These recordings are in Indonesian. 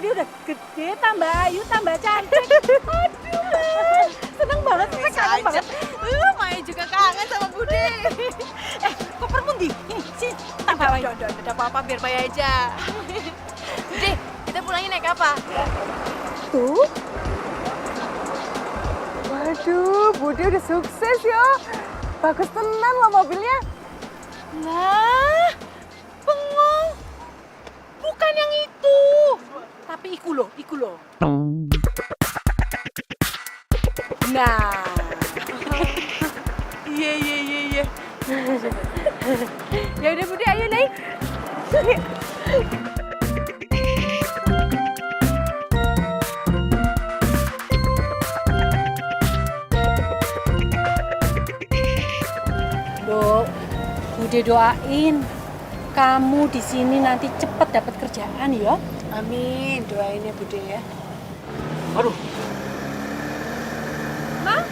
Budi udah gede, tambah ayu, tambah cantik. Aduh, seneng banget, kita kangen banget. Maya juga kangen sama Bude. Kopermu di, ini, sini, tak bawa. Udah apa-apa, biar Maya aja. Bude, kita pulangnya naik apa? Tuh. Waduh, Bude udah sukses ya. Bagus tenan loh mobilnya. Lah, bengong. Bukan yang itu. Tapi iku loh. Nah. Iya. Ya udah Budi, ayo naik. Dok, Bude doain kamu di sini nanti cepet dapat kerjaan ya. Amin, doain ya Bude ya. Aduh, Mang,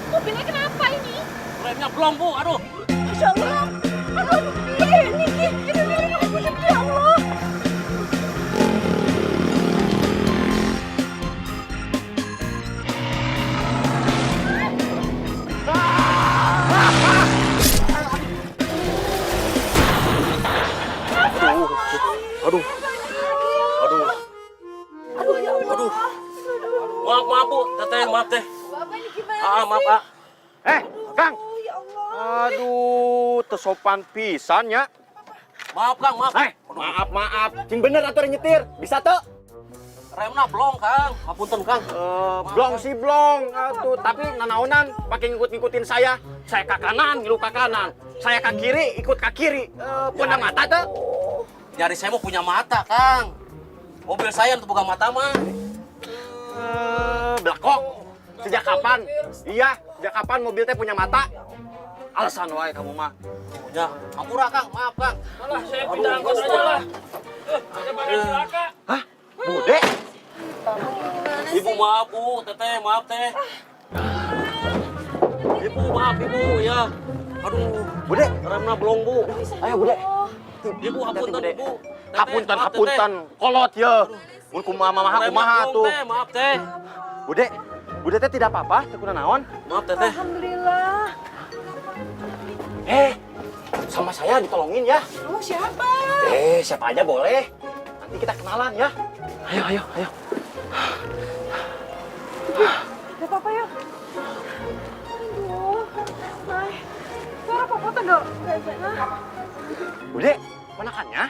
mobilnya kenapa ini? remnya belum, Bu. Aduh. Masya Allah. Aduh, ini, ya Allah. Aduh. Maaf, Bu. Teteh, maaf, Teh. Bapak ini gimana Maaf, Pak. Kang. ya Allah. Aduh, tesopan pisan ya. Maaf, Kang, maaf. Maaf. Cing bener atuh nyetir. Bisa tuh? Remnya belum, Kang. Hapunten, Kang. Blong sih blong. Atuh, tapi nanaonan pakai ngikut-ngikutin saya. Saya ke kanan, ngilu ke kanan. Saya ke kiri, ikut ke kiri. Punya mata tuh? Nyari saya mau punya mata, Kang. Mobil saya untuk buka mata mah. Belakok. Sejak kapan? Iya, sejak kapan mobil teh punya mata? Alasan wae kamu mah. Ya, ampura, Kang. Maaf, Kang. Alah, saya pindah angkot aja lah. Ada badan celaka. Hah? Bude? Ibu maaf, Bu. Teteh, maaf, Teh. Ibu, maaf, Ibu. Ya. Aduh, Bude? remnya belum, Bu. Ayo, Bude. Ibu, hapunten, Bude. Bu. Teteh, Hapunten, maaf, Teteh. hapunten. Kolot ya. Mun kumaha Remnya kumaha belum, tuh. Teh. Maaf, Teh. Bude teh tidak apa-apa, teh kuna naon? Maaf, Teteh. Alhamdulillah. Sama saya ditolongin ya. Kamu siapa? Siapa aja boleh. Nanti kita kenalan ya. Ayo. Gak apa-apa ya. Aduh, Mai. Suara papa tuh gak enak. Bude, ponakannya?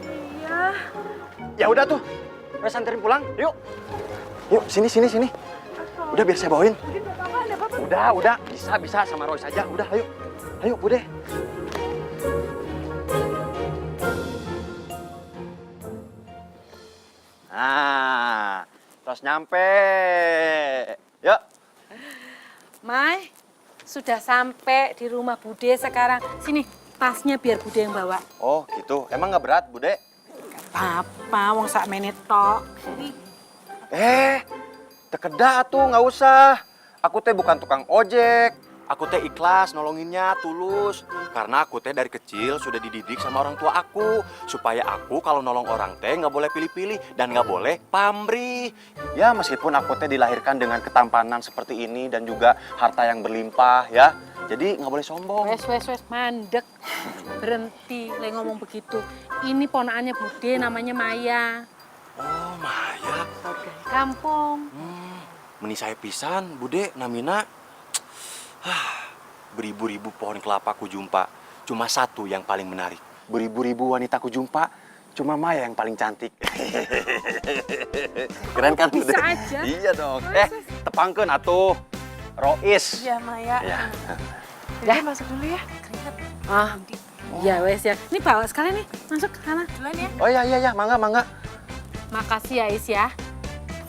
Iya. Ya udah tuh. Udah santerin pulang, yuk. Yuk, sini. Udah biar saya bawain. Budi gak apa-apa, ada apa-apa. Udah. Bisa sama Roy saja. Udah, ayo. Ayo, Bude. Nah, terus nyampe. Yuk. Mai, sudah sampai di rumah Bude sekarang. Sini, tasnya biar Bude yang bawa. Oh, gitu. Emang nggak berat, Bude? Apa, wong sak menit tok. Tekeda tuh, nggak usah. Aku teh bukan tukang ojek. Aku teh ikhlas nolonginnya, tulus. Karena aku teh dari kecil sudah dididik sama orang tua aku. Supaya aku kalau nolong orang teh nggak boleh pilih-pilih dan nggak boleh pamrih. Ya meskipun aku teh dilahirkan dengan ketampanan seperti ini dan juga harta yang berlimpah ya. Jadi nggak boleh sombong. Wes, mandek. Berhenti, le ngomong begitu. Ini ponakannya Bude, namanya Maya. Oh, Maya. Dari kampung. Meni saya pisan, Bude, namina. Beribu-ribu pohon kelapa ku jumpa, cuma satu yang paling menarik. Beribu-ribu wanita ku jumpa, cuma Maya yang paling cantik. Keren kan? Bisa Bude? aja. Iya dong. Tepangkeun atuh. Rois. Ya Maya. Ya. Udah masuk dulu ya. Ya wes ya. Ini bawa sekalian nih, masuk ke sana. Duluan ya. Oh iya, mangga. Makasih ya Is ya.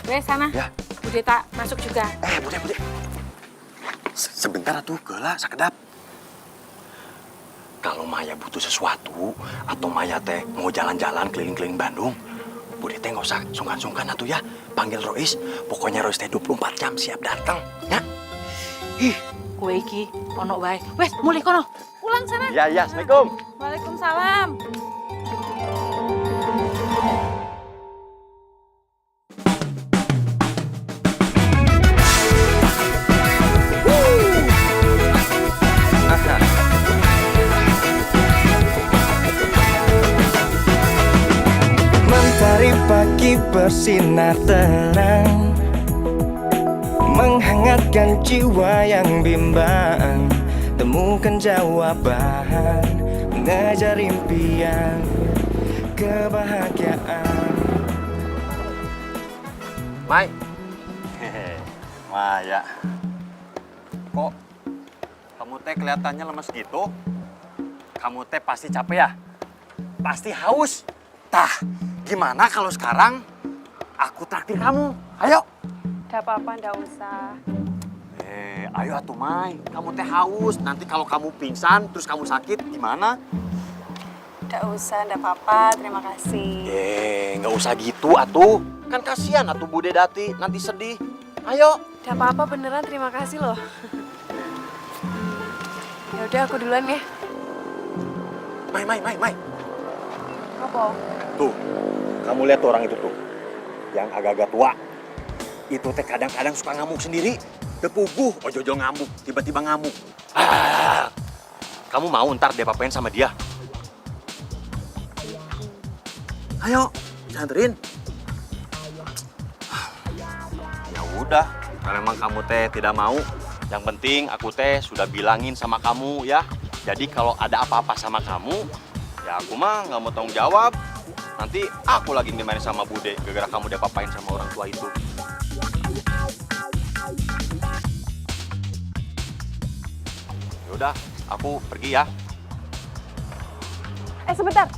Wes sana. Ya. Bude tak masuk juga. Bude. Sebentar atuh, geula sakedap. Kalau Maya butuh sesuatu atau Maya teh mau jalan-jalan keliling-keliling Bandung, Bude teh nggak usah sungkan-sungkan atuh ya. Panggil Rois, pokoknya Rois teh 24 jam siap datang, ya. Kue iki ono wae. Wes, mulai kono. Pulang sana. Iya, Assalamualaikum. Waalaikumsalam. bersinar terang, menghangatkan jiwa yang bimbang. Temukan jawaban, mengejar impian, kebahagiaan. Mai. Hehe, Maya. Kok kamu teh kelihatannya lemes gitu? Kamu teh pasti capek ya? Pasti haus. Tah, gimana kalau sekarang aku traktir kamu? Ayo. Gak apa-apa, nggak usah. Ayo atuh Mai. Kamu teh haus. Nanti kalau kamu pingsan terus kamu sakit gimana? Nggak usah, nggak apa-apa. Terima kasih. Nggak usah gitu atuh. Kan kasihan atuh Bude Dati nanti sedih. Ayo. Nggak apa-apa beneran, terima kasih loh. Ya udah, aku duluan ya. Mai. Apa? Tuh, kamu lihat tuh orang itu tuh. Yang agak-agak tua. Itu teh kadang-kadang suka ngamuk sendiri. Tepuguh, ojo-ojo ngamuk, tiba-tiba ngamuk. Kamu mau ntar dia papain sama dia? Ayo, dianterin. Ya udah, kalau memang kamu teh tidak mau, yang penting aku teh sudah bilangin sama kamu ya. Jadi kalau ada apa-apa sama kamu, ya aku mah nggak mau tanggung jawab. Nanti aku lagi dimarahin sama Bude, gara-gara kamu diapa-apain sama orang tua itu. Yaudah, aku pergi ya. Sebentar.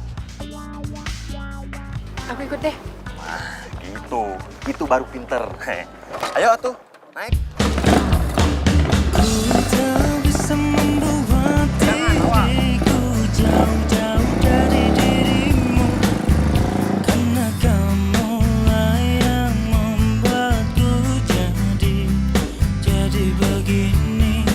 Aku ikut deh. Gitu, itu baru pinter. Ayo atuh, naik. Ku tak bisa membuat diriku jauh-jauh dari dirimu, karena kamulah yang membuatku jadi begini.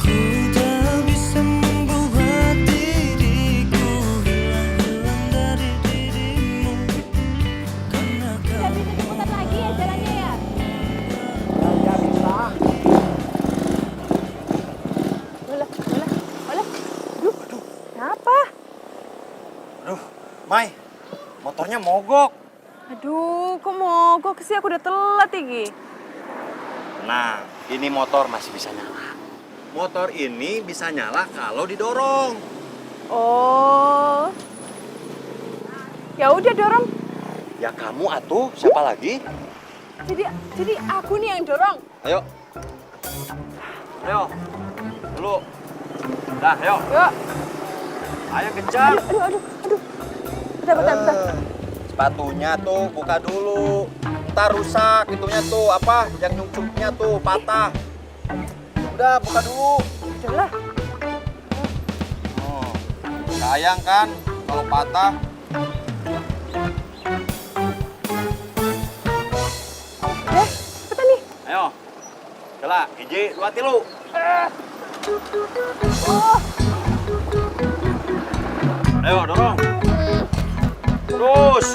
Ku tak bisa membuat diriku hilang dari dirimu, karena kamu. Lagi ya jalannya ya. Boleh. Aduh, kenapa? Aduh, Mai, motornya mogok. Aduh, kok mogok sih? Aku udah telat iki. Nah, ini motor masih bisa nyala. Motor ini bisa nyala kalau didorong. Oh. Ya udah dorong. Ya kamu atuh, siapa lagi? Jadi aku nih yang dorong. Ayo. Ayo. Dulu. Dah, ayo. Yuk. Ayo kencang. Aduh. Bentar. Sepatunya tuh buka dulu. Ntar rusak itunya tuh apa? Yang nyungcungnya tuh patah. Udah buka dulu. Udahlah. Oh, sayang kan kalau patah. Cepetan nih. Ayo. Coba, hiji, dua, tilu. Ayo, dorong. Terus.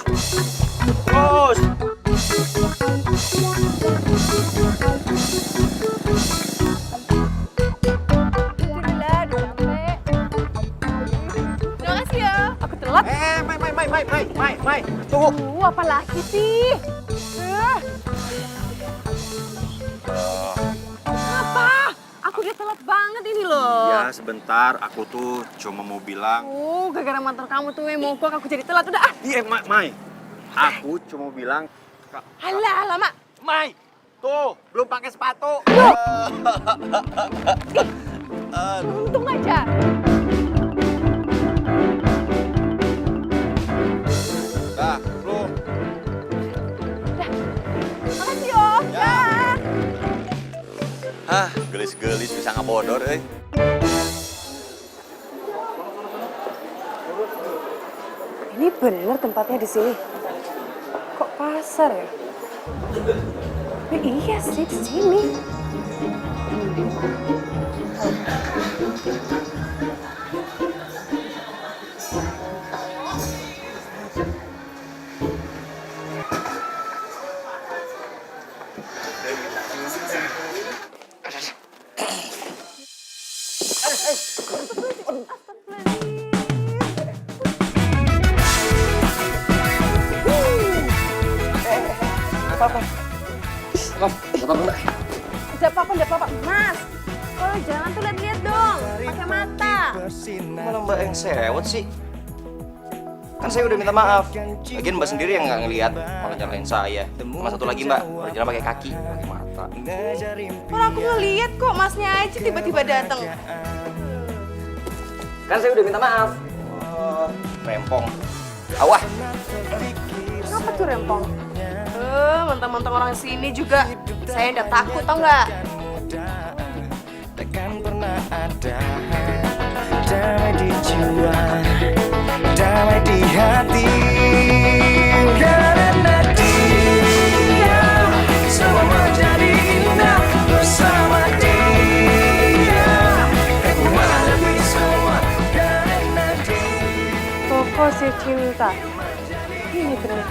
Alhamdulillah, udah sampai. Terima kasih ya. Aku telat. Mai. Tunggu. Apa lagi sih? Apa? Aku udah telat banget ini loh. Ya, sebentar. Aku tuh cuma mau bilang. Gara-gara motor kamu tuh yang mogok, aku jadi telat. Udah ah. Iya, Mai. Aku cuma bilang. Alah, Mak. Mai, tuh belum pakai sepatu. Untung aja. Dah, belum. Makasih yo. Ya. Gelis-gelis bisa ngebodor, eh. Ini bener tempatnya di sini. Kok pasar ya? Iya sih di sini. apa-apa. Tidak apa-apa. Mas, kalau jalan tuh lihat-lihat dong. Pakai mata. Malah Mbak yang sewot sih. Kan saya udah minta maaf. Lagian Mbak sendiri yang nggak ngelihat, malah nyalain saya. Sama satu lagi Mbak, berjalan pakai kaki, pakai mata. Kalau aku ngeliat kok masnya aja tiba-tiba datang. Kan saya udah minta maaf. Oh, rempong. Awah. Kenapa tuh rempong? Mentang-mentang orang sini juga saya udah takut tau nggak? Takkan pernah ada damai di jiwa, damai di hati. Karena dia semua menjadi indah bersama dia. Aku menghadapi semua karena dia. Toko si cinta. Ini benar.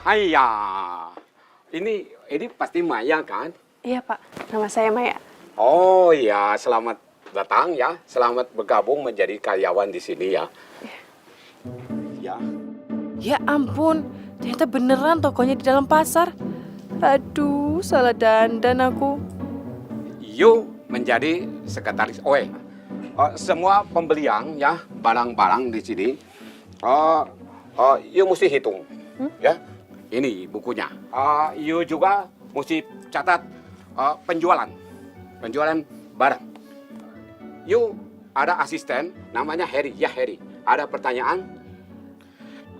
Haiya, ini pasti Maya kan? Iya Pak, nama saya Maya. Oh ya, selamat datang ya, selamat bergabung menjadi karyawan di sini ya. Ya, Ya ampun, ternyata beneran tokonya di dalam pasar. Aduh, salah dandan aku. you menjadi sekretaris OE. Semua pembelian ya, barang-barang di sini, you mesti hitung, ya. Ini bukunya. You juga mesti catat penjualan barang. You ada asisten namanya Harry, ya Harry. Ada pertanyaan?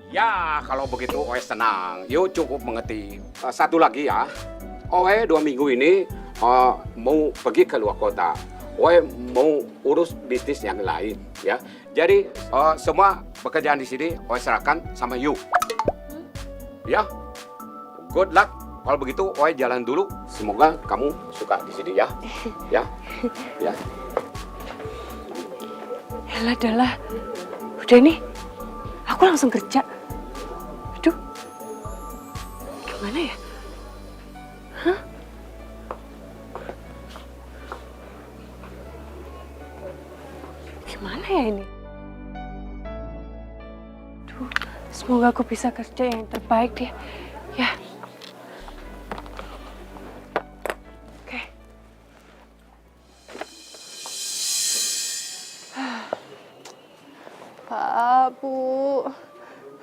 Ya kalau begitu Oe senang. You cukup mengerti. Satu lagi ya, Oe 2 minggu ini mau pergi ke luar kota. Oe mau urus bisnis yang lain, ya. Jadi semua pekerjaan di sini Oe serahkan sama you. Ya, good luck. Kalau begitu, Oe jalan dulu. Semoga kamu suka di sini ya. Ya, ya. Yalah, dah. Udah nih, aku langsung kerja. Aduh, gimana ya? Hah? Gimana ya ini? Duh, semoga aku bisa kerja yang terbaik deh. Ya. Oke. Pak, Bu,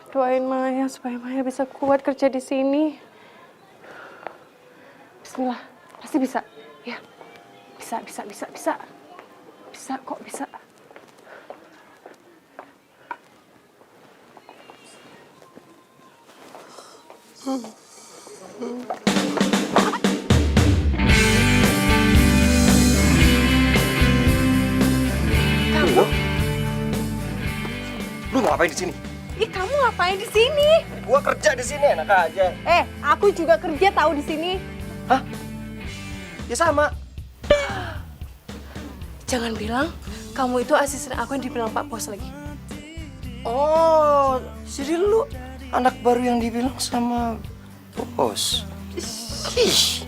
doain Maya supaya Maya bisa kuat kerja di sini. Bismillah, pasti bisa. Ya, bisa. Bisa kok, bisa. Lu mau ngapain di sini? Ih, kamu ngapain di sini? Gua kerja di sini enak aja. Aku juga kerja tahu di sini. Hah? Ya sama. Jangan bilang kamu itu asisten aku yang dibilang Pak Bos lagi. Oh, jadi lu anak baru yang dibilang sama bos. Ih.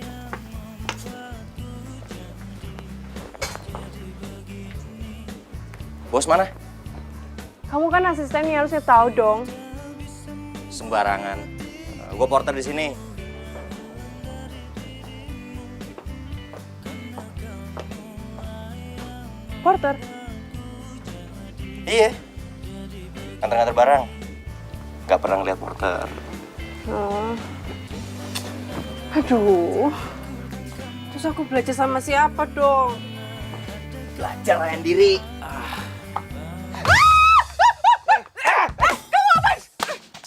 Bos mana? Kamu kan asistennya, harusnya tahu dong. Sembarangan. Gue porter di sini. Porter. Iya. Nganter-nganter barang. Gak pernah ngeliat porter. Oh. Aduh. Terus aku belajar sama siapa dong? Belajar layan diri.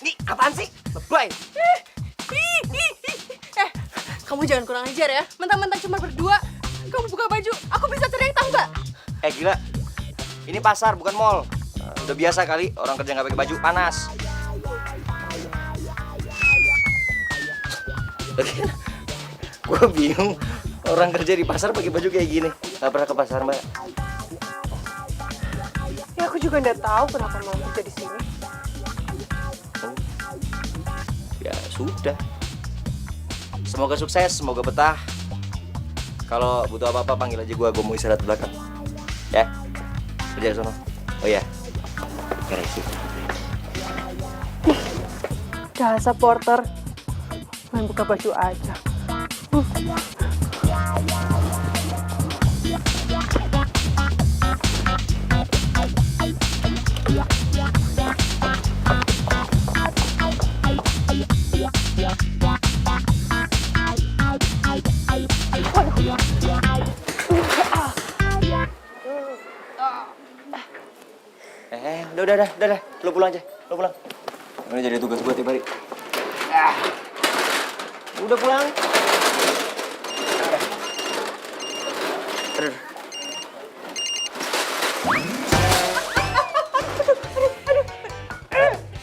Ini apaan sih? Lebay. Kamu jangan kurang ajar ya. Mentang-mentang cuma berdua, kamu buka baju, aku bisa teriak tahu nggak? Gila. Ini pasar bukan mall. Udah biasa kali orang kerja nggak pakai baju, panas. Gue bingung orang kerja di pasar pakai baju kayak gini. Gak pernah ke pasar, Mbak. Ya aku juga nggak tahu kenapa mau kerja di sini. Ya sudah. Semoga sukses, semoga betah. Kalau butuh apa-apa panggil aja gue mau istirahat di belakang. Ya, kerja di sono. Oh ya, permisi. Dasar porter. Main buka baju aja. Udah, lu pulang aja, lu pulang. Ini jadi tugas gue tiap hari. Udah pulang. Aduh.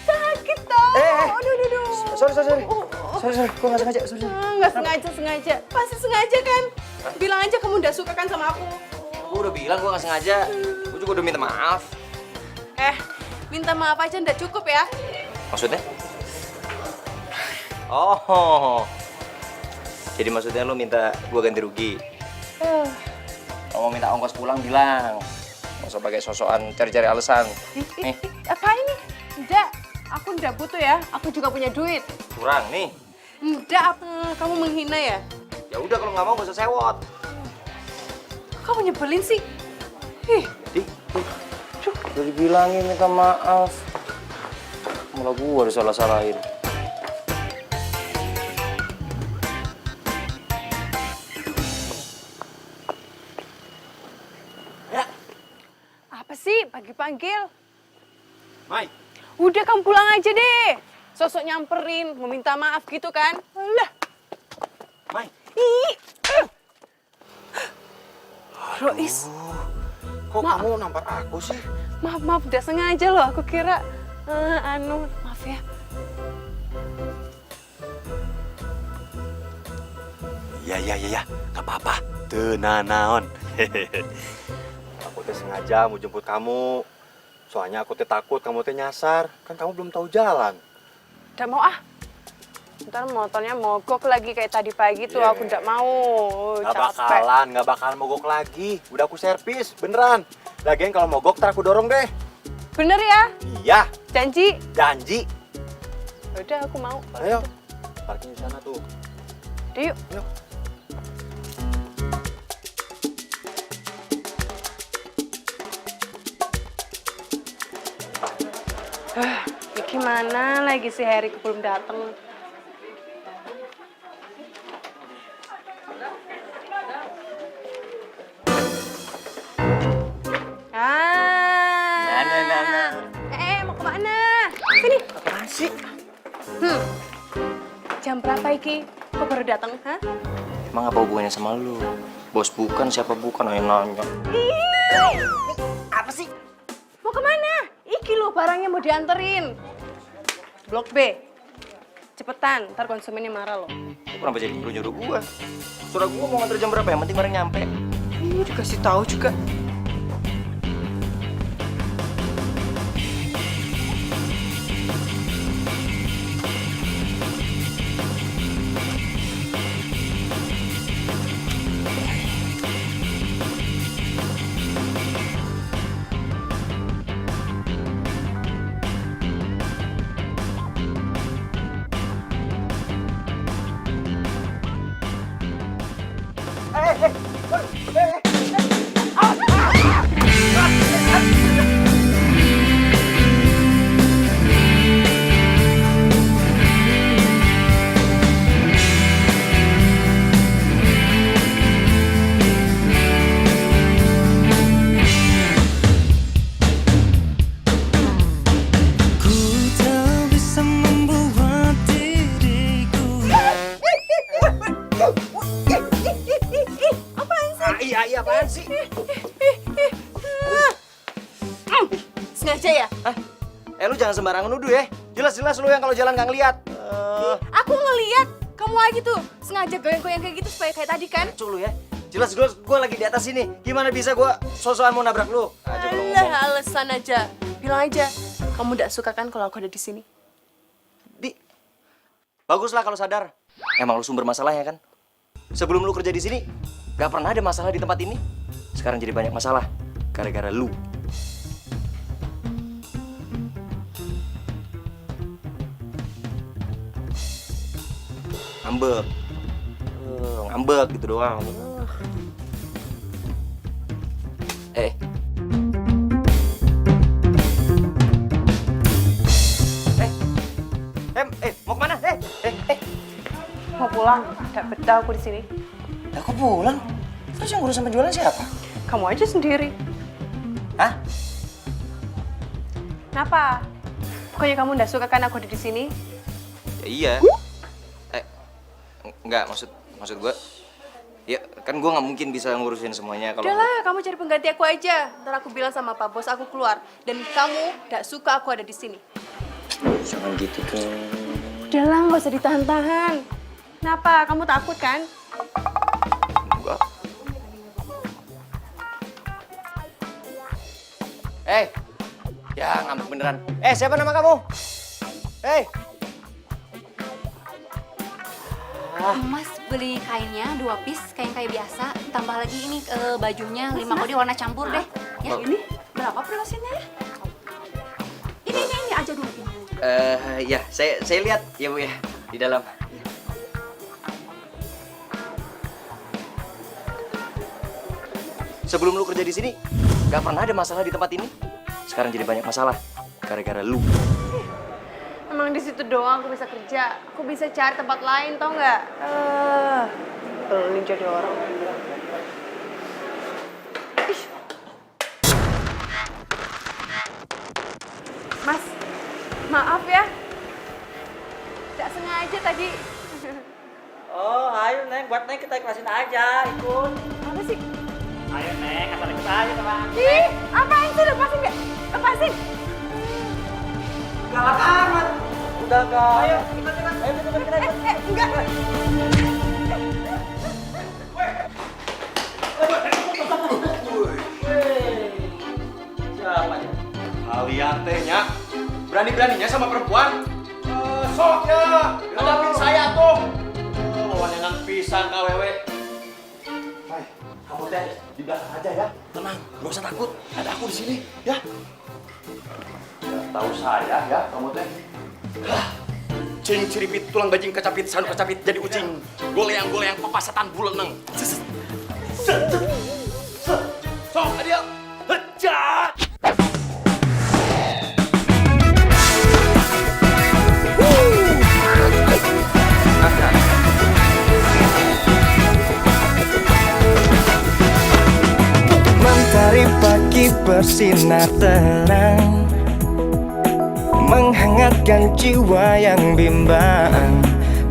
Sakit dong. Aduh. Sorry. Gue nggak sengaja, sorry. Nggak sengaja. Pasti sengaja kan? Bilang aja kamu udah suka kan sama aku. Gue udah bilang gue nggak sengaja. Gue juga udah minta maaf. Minta maaf aja nggak cukup ya? Maksudnya? Oh. Jadi maksudnya lo minta gue ganti rugi? Kalau mau minta ongkos pulang bilang. Nggak usah pakai sosokan cari-cari alasan. Nih, Apa ini? Enggak, aku nggak butuh ya. Aku juga punya duit. kurang nih. Enggak, kamu menghina ya? Ya udah kalau nggak mau gak usah sewot. Kamu nyebelin sih. Udah dibilangin minta maaf. Malah gue disalah-salahin. Apa sih panggil-panggil? Mai. Udah kamu pulang aja deh. Sosok nyamperin, mau minta maaf gitu kan? Alah. Mai. Rois, Kok kamu nampar aku sih? maaf, udah sengaja loh. Aku kira, maaf ya. Ya, gak apa-apa. Tenanaon. Aku teh sengaja mau jemput kamu. Soalnya aku teh takut kamu teh nyasar. Kan kamu belum tahu jalan. Udah mau ah. Ntar motornya mogok lagi kayak tadi pagi tuh. Yeah. Aku nggak mau. Gak bakalan mogok lagi. Udah aku servis, beneran. Lagian kalau mogok ntar aku dorong deh. Bener ya? Iya, Janji? janji. Udah aku mau. Ayo, parkir di sana tuh. Udah yuk. Yuk. Ini gimana lagi si Harry belum datang? Mau kemana? Sini. Apaan sih? Jam berapa iki? Kok baru datang? Hah? Emang apa hubungannya sama lu? Bos bukan, siapa bukan? Ayo nanya. Apa sih? Mau kemana? Iki lo barangnya mau dianterin. Blok B. Cepetan, ntar konsumennya marah loh. Lu kenapa jadi nyuruh gua? Surat gua mau nganter jam berapa? Yang penting barang nyampe. Ih, dikasih tahu juga. Ku tak bisa membuat diriku. Iya, apaan sih? Sengaja ya? Lu jangan sembarangan nuduh ya. Jelas-jelas lu yang kalau jalan nggak ngeliat. Aku ngeliat kamu lagi tuh sengaja goyang-goyang kayak gitu supaya kayak tadi kan? Kacau lu ya. Jelas gua lagi di atas sini. Gimana bisa gua sosokan mau nabrak lu? Aja kalau Alah, ngomong. alasan aja. Bilang aja, kamu gak suka kan kalau aku ada di sini? Baguslah kalau sadar. Emang lu sumber masalahnya kan? Sebelum lu kerja di sini, gak pernah ada masalah di tempat ini. Sekarang jadi banyak masalah gara-gara lu. ngambek. Ngambek gitu doang. Eh. Mau kemana? Mau pulang? Gak betah aku di sini. Aku pulang. Terus yang ngurus sama jualan siapa? Kamu aja sendiri. Hah? Kenapa? Pokoknya kamu nggak suka kan aku ada di sini? Ya iya. Enggak, maksud gue. Ya kan gue nggak mungkin bisa ngurusin semuanya kalau. Udahlah, kamu cari pengganti aku aja. Ntar aku bilang sama Pak Bos aku keluar. Dan kamu nggak suka aku ada di sini. Jangan gitu dong. Udahlah, nggak usah ditahan-tahan. Kenapa? Kamu takut kan? Enggak. Ya ngambek beneran. Siapa nama kamu? Mas beli kainnya 2 piece, kain kayak biasa. Tambah lagi ini bajunya 5 kodi warna campur deh. Ya. Ini berapa perluasannya ya? Ini aja dulu. Ya saya lihat ya Bu ya di dalam. Sebelum lu kerja di sini, gak pernah ada masalah di tempat ini. Sekarang jadi banyak masalah gara-gara lu. Emang di situ doang aku bisa kerja. Aku bisa cari tempat lain, tau nggak? Belum jadi orang. Ih. Mas, maaf ya. Tidak sengaja tadi. Oh, ayo Neng, buat Neng kita ikhlasin aja, ikut. Apa sih? Ayo Neng, asal ikut aja sama Anggi. Ih, apain sih? Lepasin nggak? Lepasin. Galak amat. Udah kak. Ayo, ikut. Enggak. Siapa ya? Kalian tehnya berani-beraninya sama perempuan? Sok ya, hadapin saya tuh. Wanengan pisan KWW. Hai, kamu teh di belakang aja ya. Tenang, gak usah takut. Ada aku di sini, ya. Ya, tahu saya ya, kamu teh. Cing ciripit tulang bajing kecapit sanu kecapit jadi ucing. Goleang-goleang pepasatan buleneng. Sok, adil. Hejat. Mentari pagi bersinar terang, menghangatkan jiwa yang bimbang.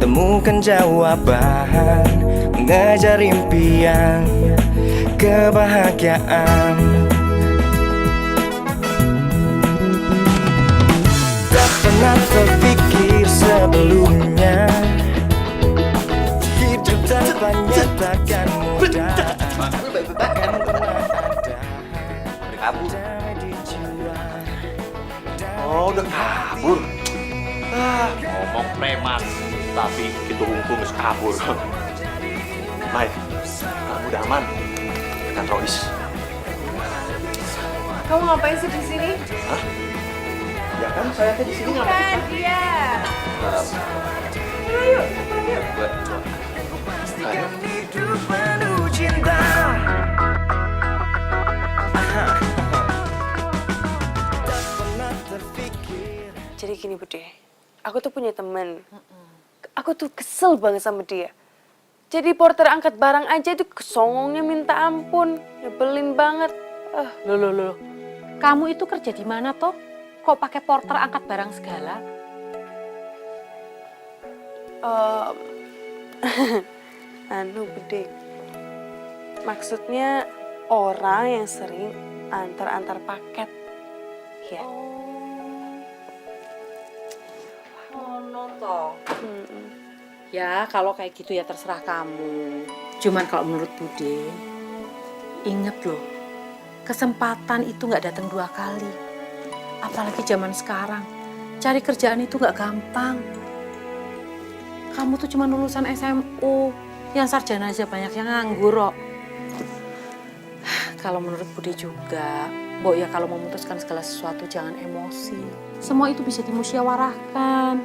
Temukan jawaban, mengejar impian, kebahagiaan. Tak pernah terpikir sebelumnya, hidup tanpanya takkan mudah. Takkan pernah ada. Udah kabur. Oh, udah kabur. Ngomong preman, tapi itu ungkung kabur. Baik, kamu udah aman. Tekan Rois. Kamu ngapain sih di sini? Hah? Ya kan, saya teh di sini ngapain? Bukan dia. Hidup penuh cinta. Jadi gini Bude, aku tuh punya temen. Aku tuh kesel banget sama dia. Jadi porter angkat barang aja itu kesongongnya minta ampun. Nyebelin banget. Loh. Kamu itu kerja di mana toh? Kok pakai porter angkat barang segala? Bude. Maksudnya orang yang sering antar-antar paket. Ya. Toh. Ya kalau kayak gitu ya terserah kamu. Cuman kalau menurut Bude, inget loh, kesempatan itu nggak datang 2 kali. Apalagi zaman sekarang, cari kerjaan itu nggak gampang. Kamu tuh cuma lulusan SMU, yang sarjana aja banyak yang nganggur kok. Kalau menurut Bude juga, Mbok ya kalau memutuskan segala sesuatu jangan emosi. Semua itu bisa dimusyawarahkan.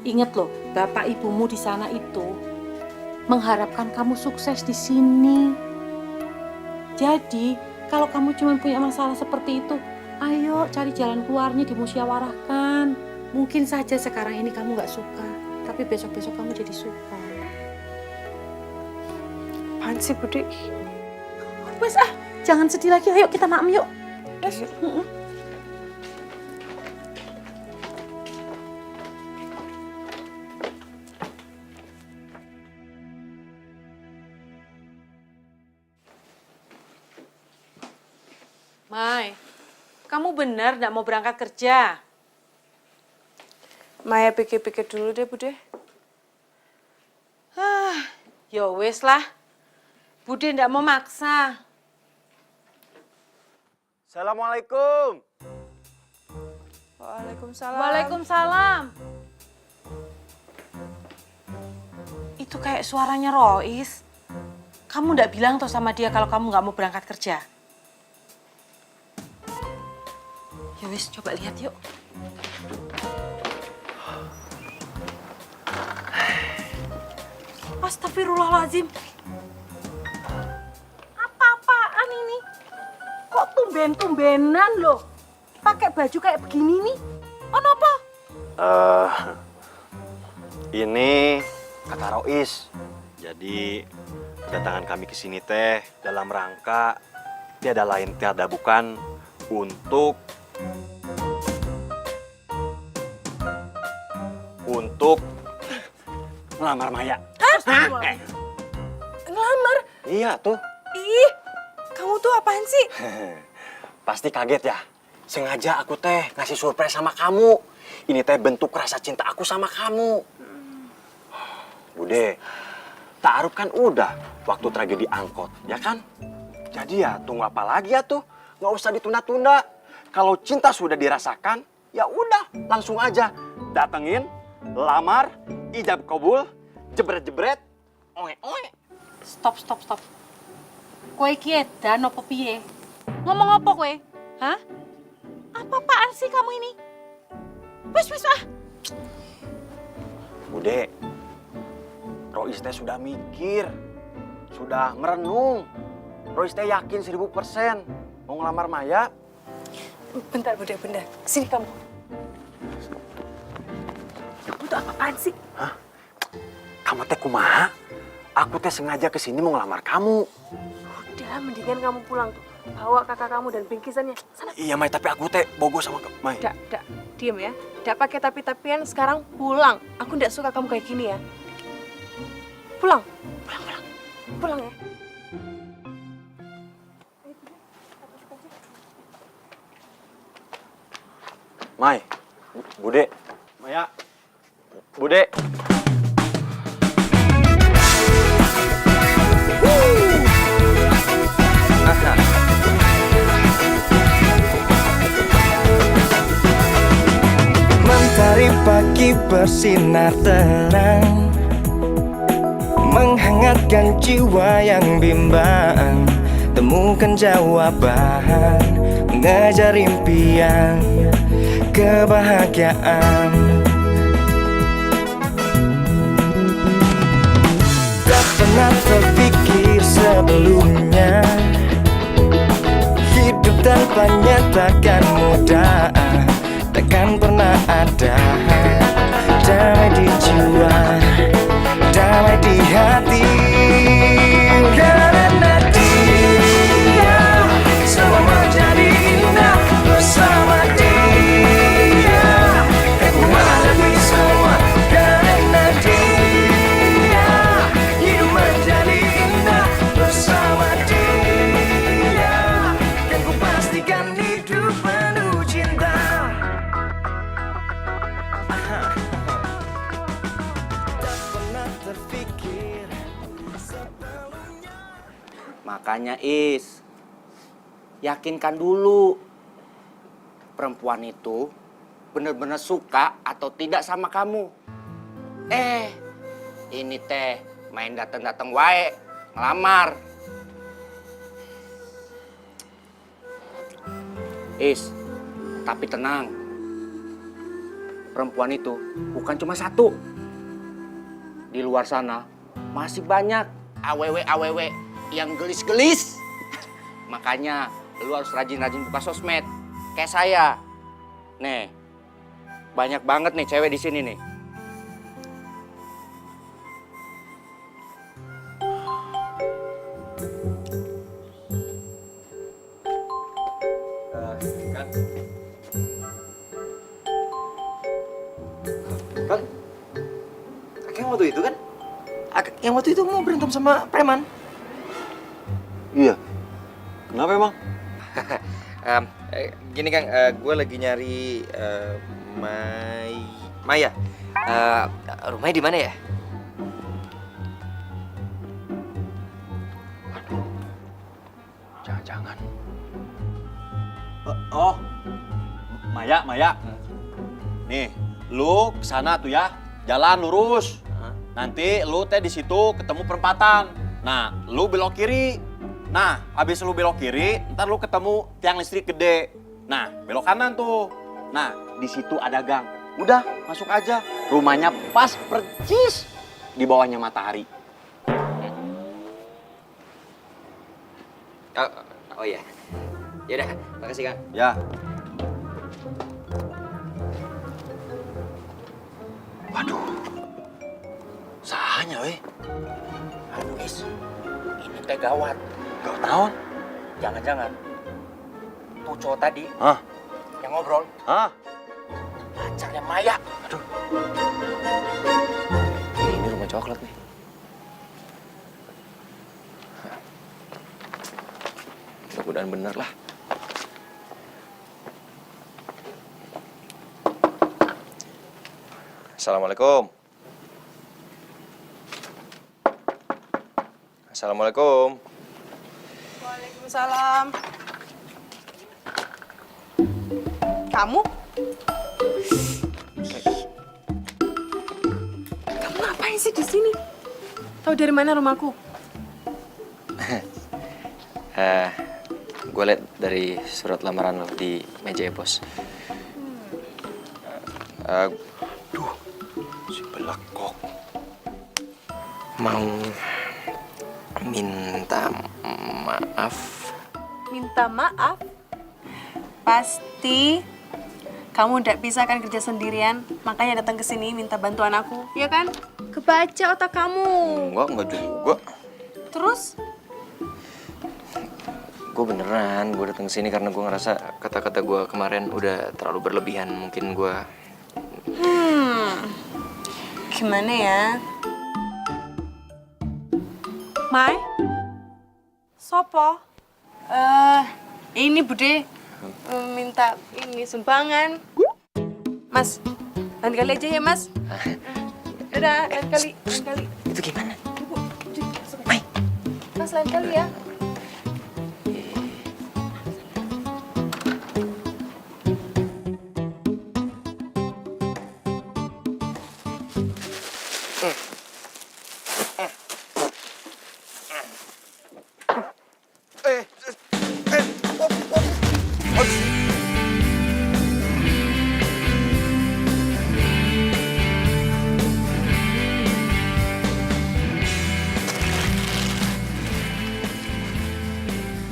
Ingat loh, bapak ibumu di sana itu mengharapkan kamu sukses di sini. Jadi, kalau kamu cuma punya masalah seperti itu, ayo cari jalan keluarnya, dimusyawarahkan. Mungkin saja sekarang ini kamu nggak suka, tapi besok-besok kamu jadi suka. Apaan sih, Bude? Wes jangan sedih lagi. Ayo kita maem yuk. Wes. Mai, kamu benar nggak mau berangkat kerja? Maya pikir-pikir dulu deh, Bude. Ya wes lah. Bude nggak mau maksa. Assalamualaikum. Waalaikumsalam. Waalaikumsalam. Itu kayak suaranya Rois. Kamu nggak bilang toh sama dia kalau kamu nggak mau berangkat kerja? Ya wis, coba lihat yuk. Astagfirullahaladzim. Apa-apaan ini? Kok tumben-tumbenan loh? Pakai baju kayak begini nih? Oh, apa? Ini kata Rois. Jadi kedatangan kami ke sini teh dalam rangka tiada lain tiada bukan untuk melamar Maya. Ngelamar? Iya tuh. Ih, kamu tuh apaan sih? Pasti kaget ya. Sengaja aku teh ngasih surprise sama kamu. Ini teh bentuk rasa cinta aku sama kamu. Bude, ta'aruf kan udah waktu tragedi angkot, ya kan? Jadi ya tunggu apa lagi ya tuh? Nggak usah ditunda-tunda. Kalau cinta sudah dirasakan, ya udah langsung aja datengin, lamar, ijab kabul, jebret-jebret, oe-oe. Stop. Kowe ki edan apa piye? Ngomong apa kowe? Hah? Apa-apaan sih kamu ini? Wis ah. Bude, Rois teh sudah mikir, sudah merenung. Rois teh yakin 1000% mau ngelamar Maya. Bentar, Bude, bentar. Sini kamu. Kamu tuh apa-apaan sih? Hah? Kamu teh kumaha? Aku teh sengaja kesini mau ngelamar kamu. Udah, mendingan kamu pulang tuh. Bawa kakak kamu dan bingkisannya. Sana. Iya, Mai, tapi aku teh bogo sama Mai. Dak, diem ya. Dak pakai tapi-tapian, sekarang pulang. Aku ndak suka kamu kayak gini ya. Pulang ya. Mai, Bude, Maya, Bude. Mentari pagi bersinar terang, menghangatkan jiwa yang bimbang. Temukan jawaban, mengejar impian, kebahagiaan. Tak pernah terpikir sebelumnya, hidup tanpanya takkan mudah, takkan pernah ada damai di jiwa, damai di hati. Karena dia semua menjadi indah bersama dia. Aku hadapi semua karena dia. Hidup menjadi indah bersama dia. Dan ku pastikan hidup penuh cinta. Makanya Is, yakinkan dulu perempuan itu bener-bener suka atau tidak sama kamu. Ini teh main dateng-dateng wae, ngelamar. Is, tapi tenang. perempuan itu bukan cuma satu. Di luar sana masih banyak awewe yang gelis-gelis. Makanya lu harus rajin-rajin buka sosmed kayak saya. Nih, banyak banget nih cewek di sini nih. Kang, Kakek yang waktu itu kan? Yang waktu itu mau berantem sama preman. Iya. Kenapa emang? Gini Kang, gue lagi nyari Maya. Rumahnya di mana ya? Jangan-jangan. Oh, Maya. Nih, lu kesana tuh ya, jalan lurus. Nanti lu teh di situ ketemu perempatan. Nah, lu belok kiri. Nah, habis lu belok kiri, ntar lu ketemu tiang listrik gede. Nah, belok kanan tuh. Nah, di situ ada gang. Udah, masuk aja. Rumahnya pas percis di bawahnya matahari. Oh iya. Yaudah, makasih Kang. Ya. Waduh. Sahanya weh. Aduh Is, ini teh gawat. Gak tahu. Jangan-jangan tuh cowok tadi Hah? yang ngobrol Hah? pacarnya Maya. Aduh. Ini rumah coklat nih. Mudah-mudahan bener lah. Assalamualaikum. Assalamualaikum. Waalaikumsalam. Kamu? Kamu ngapain sih di sini? Tahu dari mana rumahku? Gue liat dari surat lamaran lo di meja ya, Bos. Duh, si belekok. Mau minta maaf. Minta maaf? Pasti kamu tidak bisa kan kerja sendirian, makanya datang ke sini minta bantuan aku, ya kan? Kebaca otak kamu. Enggak juga. Terus? Gue beneran, gue datang ke sini karena gue ngerasa kata-kata gue kemarin udah terlalu berlebihan. Mungkin gue... Gimana ya? Mai? Sopo? Ini Bude minta ini sumbangan. Mas, lain kali aja ya Mas. Udah, lain kali. Itu gimana? Mai. Mas, lain kali ya.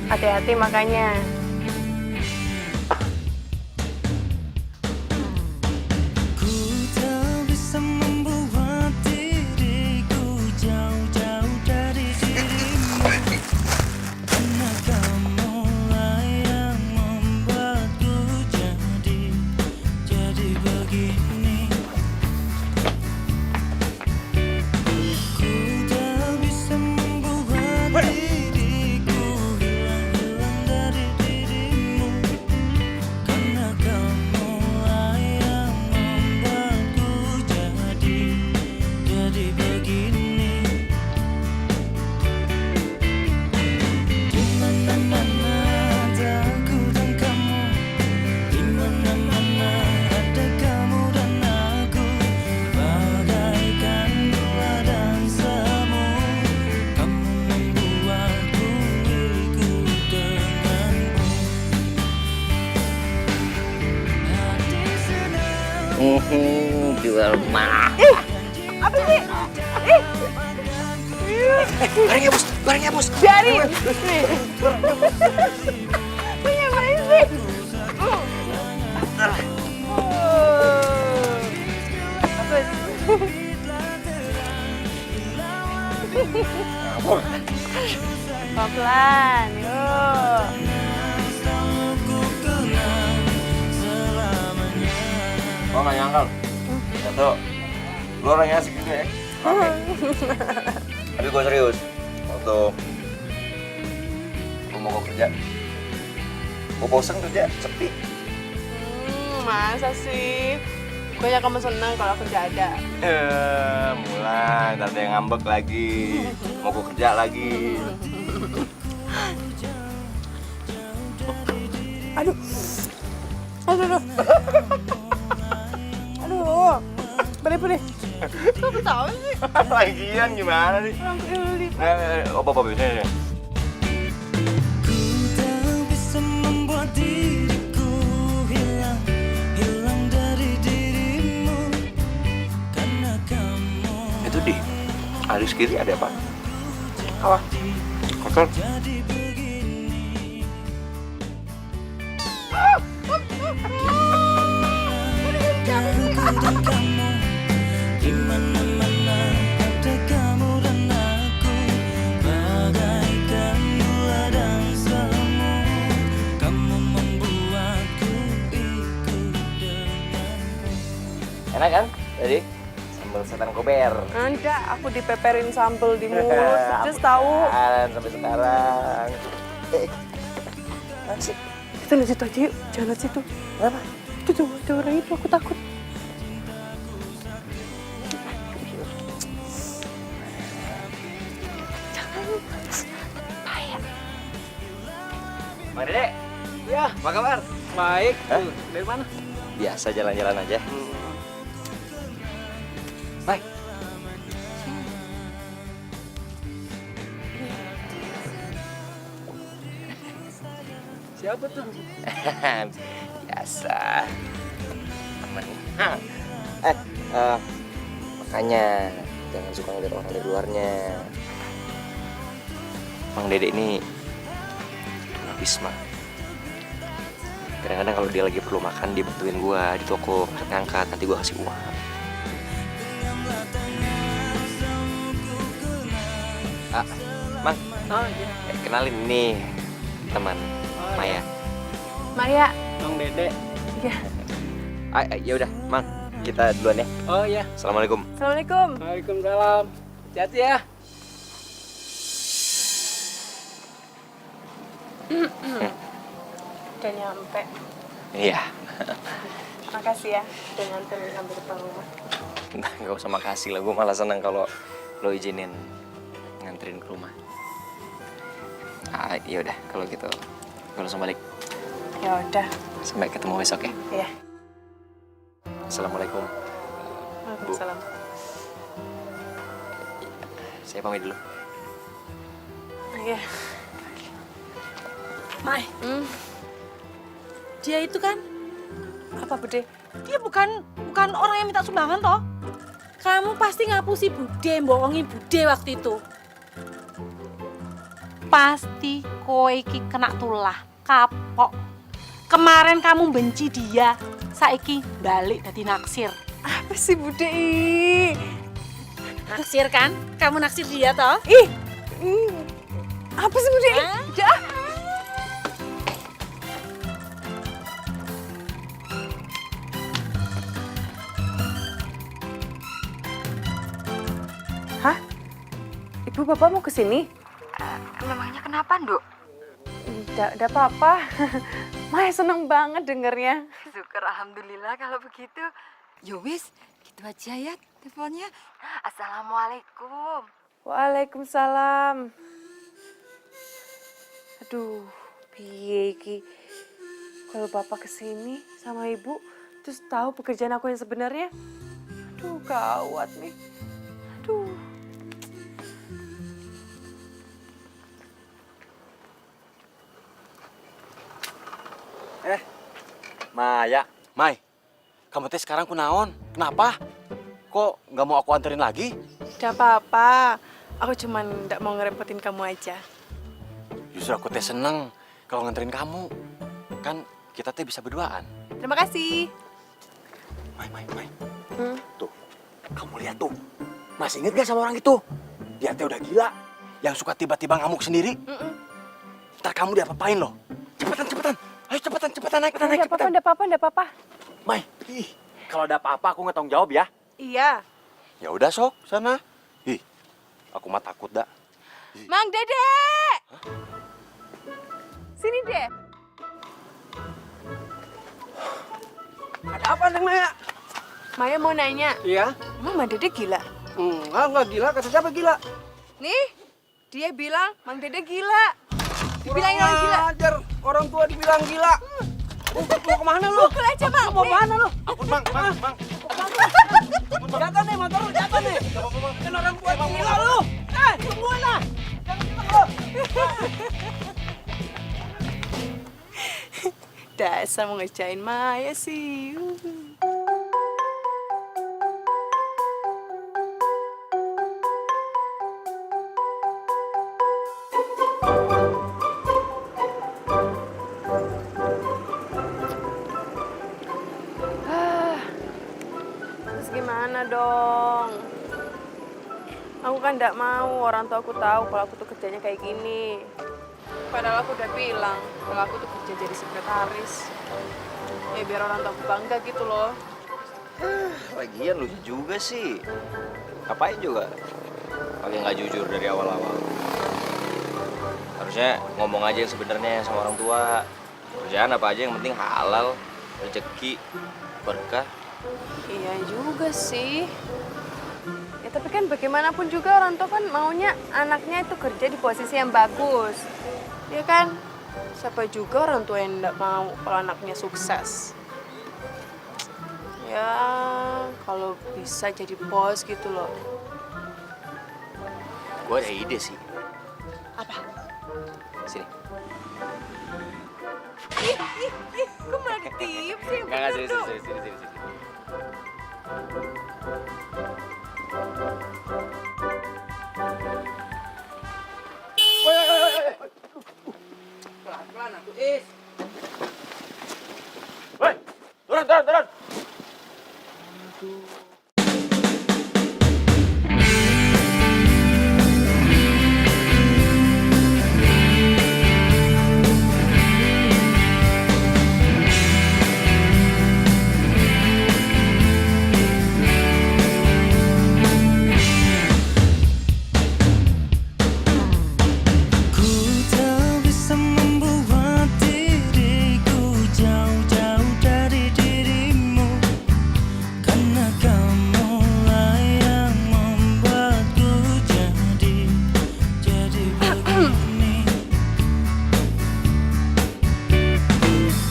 Hati-hati makanya. Jual mah. Apa sih? Barangnya bos, barangnya bos. Biarin. Punya apa sih? Pelan, yuk. Oh nggak nyangkal. Satu. Lu orangnya asik juga ya. Oke. Tapi gue serius. Waktu gue mau kerja, gue bosen kerja, sepi. Masa sih? Banyak kamu senang kalau kerja ada. Mulai, ntar ada yang ngambek lagi. Mau gue kerja lagi. Aduh. Aduh. Boleh. Kok ketawa sih? Lagian gimana nih? Apa ini? Itu di alis kiri ada apa? Apa? Kotor. Enak kan? Tadi sambal setan kober. Enggak, aku dipeperin sambal di mulut. Just tahu. Sampai sekarang. Mana sih? Kita lihat situ aja yuk. Jangan lihat situ. Kenapa? Itu tuh, ada orang itu. Aku takut. Bang Dede. Iya, apa kabar? Baik. Dari mana? Biasa jalan-jalan aja. Baik. Siapa tuh? Biasa. Temen. Makanya jangan suka ngeliat orang dari luarnya. Bang Dede ini Bisma. Kadang-kadang kalau dia lagi perlu makan, dia bantuin gua di toko ngangkat, nanti gua kasih uang. Mang. Oh iya. Kenalin nih teman Maya. Maya. Bang Dede. Iya. Ya udah, Mang. Kita duluan ya. Oh iya. Assalamualaikum. Assalamualaikum. Waalaikumsalam. Hati-hati ya. Udah nyampe. Iya. Makasih ya. Udah nganterin sampai depan rumah. Nah, nggak usah makasih lah. Gue malah seneng kalau lo izinin nganterin ke rumah. Ya udah, kalau gitu gue langsung balik. Ya udah. Sampai ketemu besok ya. Iya. Assalamualaikum. Waalaikumsalam. Saya pamit dulu. Iya. Mai, dia itu kan, Apa, Bude? dia bukan orang yang minta sumbangan toh. Kamu pasti ngapusi Bude, bohongin Bude waktu itu. Pasti kowe iki kena tulah, kapok. Kemarin kamu benci dia, saiki balik dadi naksir. Apa sih, Bude? Naksir kan? Kamu naksir dia toh? Apa sih, Bude? Udah. Hah? Ibu bapak mau kesini? Memangnya kenapa, Nduk? Nggak apa-apa. Maya seneng banget dengernya. Syukur alhamdulillah kalau begitu. Yowis, gitu aja ya teleponnya. Assalamualaikum. Waalaikumsalam. Aduh, piye iki? Kalau bapak kesini sama ibu, terus tahu pekerjaan aku yang sebenarnya? Aduh, gawat nih. Aduh. Maya. Mai. kamu teh sekarang kunaon? Kenapa? Kok nggak mau aku anterin lagi? Tidak apa-apa. Aku cuman nggak mau ngerepotin kamu aja. Justru aku teh seneng kalau nganterin kamu. Kan kita teh bisa berduaan. Terima kasih. Mai. Tuh, kamu lihat tuh. Masih inget gak sama orang itu? Dia teh udah gila. Yang suka tiba-tiba ngamuk sendiri. Ntar kamu diapa-apain loh. Cepetan. Ayo cepetan naik. Enggak apa-apa. Mai, kalau ada apa-apa aku nggak tanggung jawab ya. Iya. Ya udah sok, sana. Ih, aku mah takut dah. Mang Dede! Sini deh. Ada apa Neng Maya? Maya mau nanya, Iya? emang Mang Dede gila? Enggak gila. Kata siapa gila? Nih, dia bilang Mang Dede gila. Dibilangin orang gila. Ajar, orang tua dibilang gila. Mau kemana lu? Pukul aja, Mang. Mau kemana lu? Ampun, Bang. Jatuh nih, motor lu jatuh nih. Kan orang tua gila lu. Tunggu lah. Dasar mau ngejain Maya sih. Terus gimana dong? Aku kan nggak mau orang tua aku tahu kalau aku tuh kerjanya kayak gini. Padahal aku udah bilang kalau aku tuh kerja jadi sekretaris. Ya biar orang tua aku bangga gitu loh. Lagian lu juga sih. Ngapain juga? Pakai nggak jujur dari awal-awal. Harusnya ngomong aja yang sebenarnya sama orang tua. Kerjaan apa aja yang penting halal, rezeki, berkah. Iya juga sih. Ya tapi kan bagaimanapun juga orang tua kan maunya anaknya itu kerja di posisi yang bagus. Ya kan? Siapa juga orang tua yang nggak mau kalau anaknya sukses. Ya, kalau bisa jadi bos gitu loh. Gue ada ide sih. Apa? Sini. Kok malah ditiup sih? Enggak, serius. Sini. Pelan-pelan aku, Is. Woi, turun. Ku tak bisa membuat diriku jauh-jauh dari dirimu, karena kamulah yang membuatku jadi begini.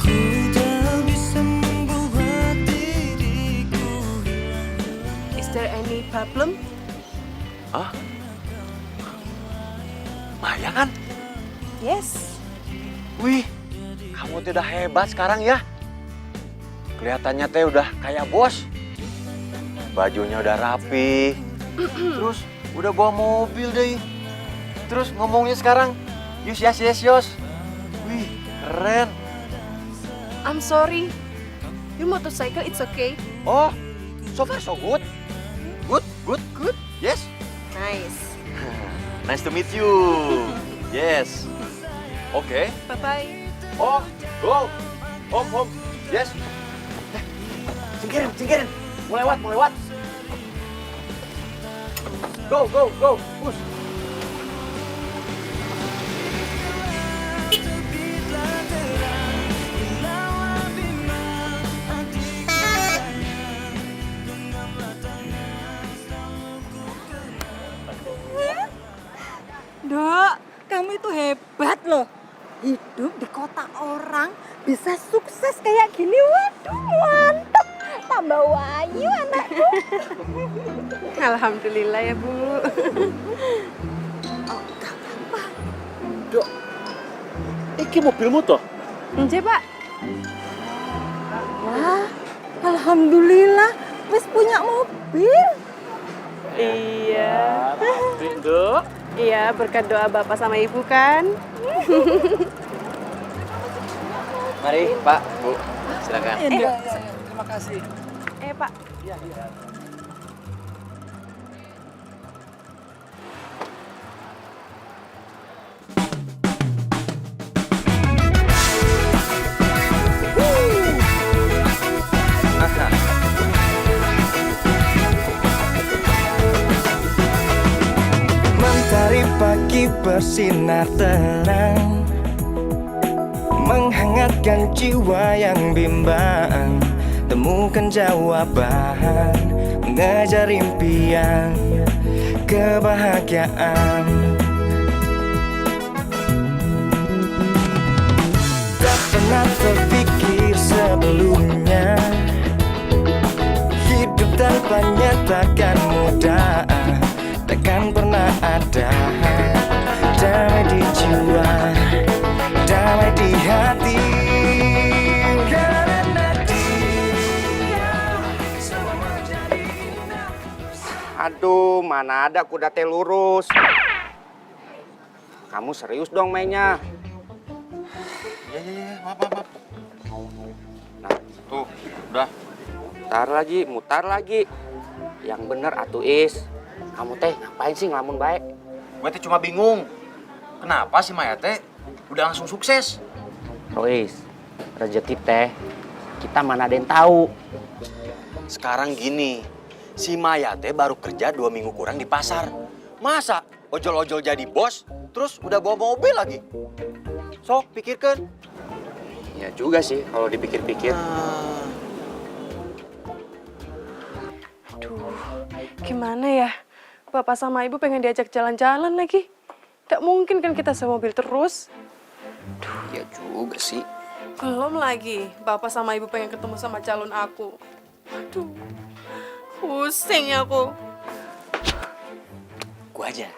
Ku tak bisa membuat diriku hilang. Is there any problem? Hah? Maya kan? Yes. Wih, kamu tuh udah hebat sekarang ya. Kelihatannya teh udah kayak bos. Bajunya udah rapi. Terus udah bawa mobil deh. Terus ngomongnya sekarang yus. Wih, keren. I'm sorry. Your motorcycle, it's okay. Oh, so far so good. Good. Yes. Nice. Nice to meet you. Yes. Okay. Bye-bye. Oh, go. Home. Yes. Singkirin. Mau lewat. Go. Push. Dok, kamu itu hebat loh. Hidup di kota orang bisa sukses kayak gini. Waduh, mantap. Tambah wayu anakku. Alhamdulillah ya, Bu. Oh, gak apa-apa. Dok, iki mobilmu toh? Nje, Pak. Wah, Alhamdulillah, wis punya mobil. Iya. Iya, berkat doa Bapak sama Ibu kan. Mari, Pak, Bu. Silakan. Terima kasih. Pak. Mentari pagi bersinar terang, menghangatkan jiwa yang bimbang. Temukan jawaban, mengejar impian, kebahagiaan. Tak pernah terpikir sebelumnya, hidup tanpanya takkan mudah, takkan pernah ada damai di jiwa, damai di hati. Karena dia semua jadi indah. Aduh, mana ada kuda teh lurus. Kamu serius dong mainnya. Ya, maaf. Nah, tuh, udah. Mutar lagi. Yang bener atuh Is. Kamu teh ngapain sih ngelamun baik? Gue teh cuma bingung. Kenapa si Maya teh udah langsung sukses? Rois, rezeki teh kita mana ada yang tahu. Sekarang gini, si Maya teh baru kerja 2 minggu kurang di pasar. Masa ojol-ojol jadi bos, terus udah bawa mobil lagi? Sok, pikirkan. Ya juga sih kalau dipikir-pikir. Aduh, gimana ya? Bapak sama Ibu pengen diajak jalan-jalan lagi. Tak mungkin kan kita semobil terus. Ya juga sih. Belum lagi, Bapak sama Ibu pengen ketemu sama calon aku. Aduh, pusing aku. Gua aja.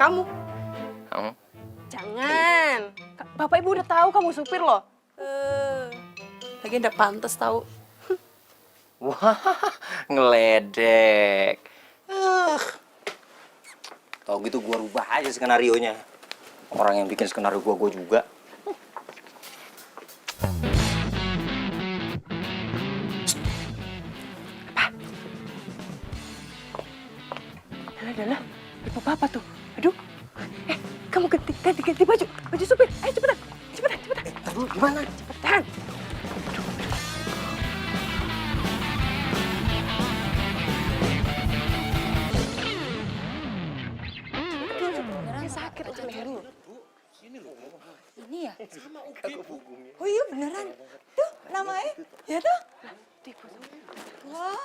Kamu? Kamu? Jangan. Bapak Ibu udah tahu kamu supir loh. Lagi udah pantas tahu. Wah, ngeledek. Tau gitu gua rubah aja skenarionya. Orang yang bikin skenario gua juga. Adalah, ibu papa tuh. Aduh. Kamu ganti baju supir. Ayo cepetan. Aduh, gimana? Cepetan. Sakit lah leher lu. Ini ya? Oh iya beneran. Tuh namanya. Ya tuh. Wah.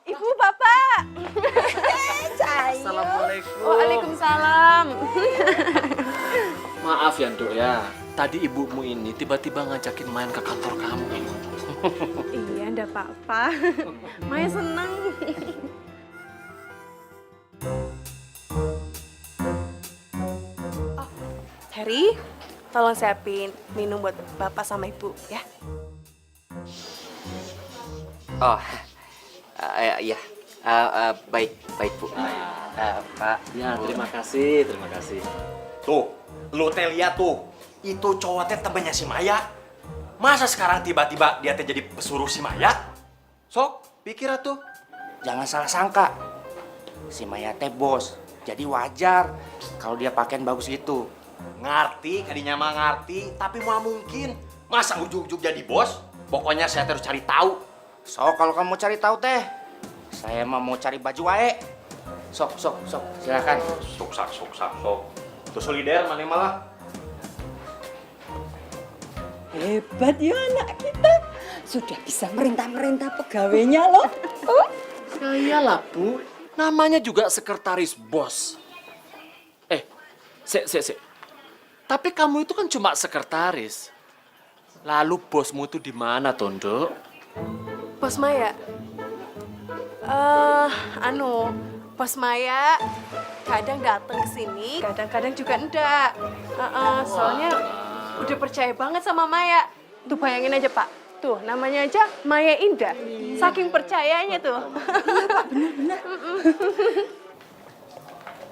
Ibu, Bapak. Assalamualaikum. Waalaikumsalam. Maaf ya, Nduk ya. Tadi ibumu ini tiba-tiba ngajakin main ke kantor kamu. Iya, enggak apa-apa. Maya senang. Oh, Harry, tolong siapin minum buat Bapak sama Ibu ya. Oh, iya. Baik, Bu. Pak. Ya, terima kasih. Tuh, lu teh lihat tuh. Itu cowok teh temennya si Maya. Masa sekarang tiba-tiba dia teh jadi pesuruh si Maya? Sok, pikir atuh. Jangan salah sangka. Si Maya teh bos. Jadi wajar kalau dia pakaian bagus gitu. Ngerti, kadinya mah ngerti, tapi mau mungkin. Masa ujuk-ujuk jadi bos? Pokoknya saya terus cari tahu. So, kalau kamu mau cari tahu teh, saya mah mau cari baju wae. Sok, silakan. Sok. Tuh solider mana malah. Hebat ya anak kita. Sudah bisa merintah-merintah pegawainya loh. Ya iyalah, Bu. Namanya juga sekretaris bos. Sik. Tapi kamu itu kan cuma sekretaris. Lalu bosmu itu di mana, Tondo? Bos Maya. Bos Maya kadang datang ke sini, kadang-kadang juga enggak. Soalnya udah percaya banget sama Maya. Tuh bayangin aja Pak, tuh namanya aja Maya Indah. Saking percayanya tuh. Iya Pak, bener-bener.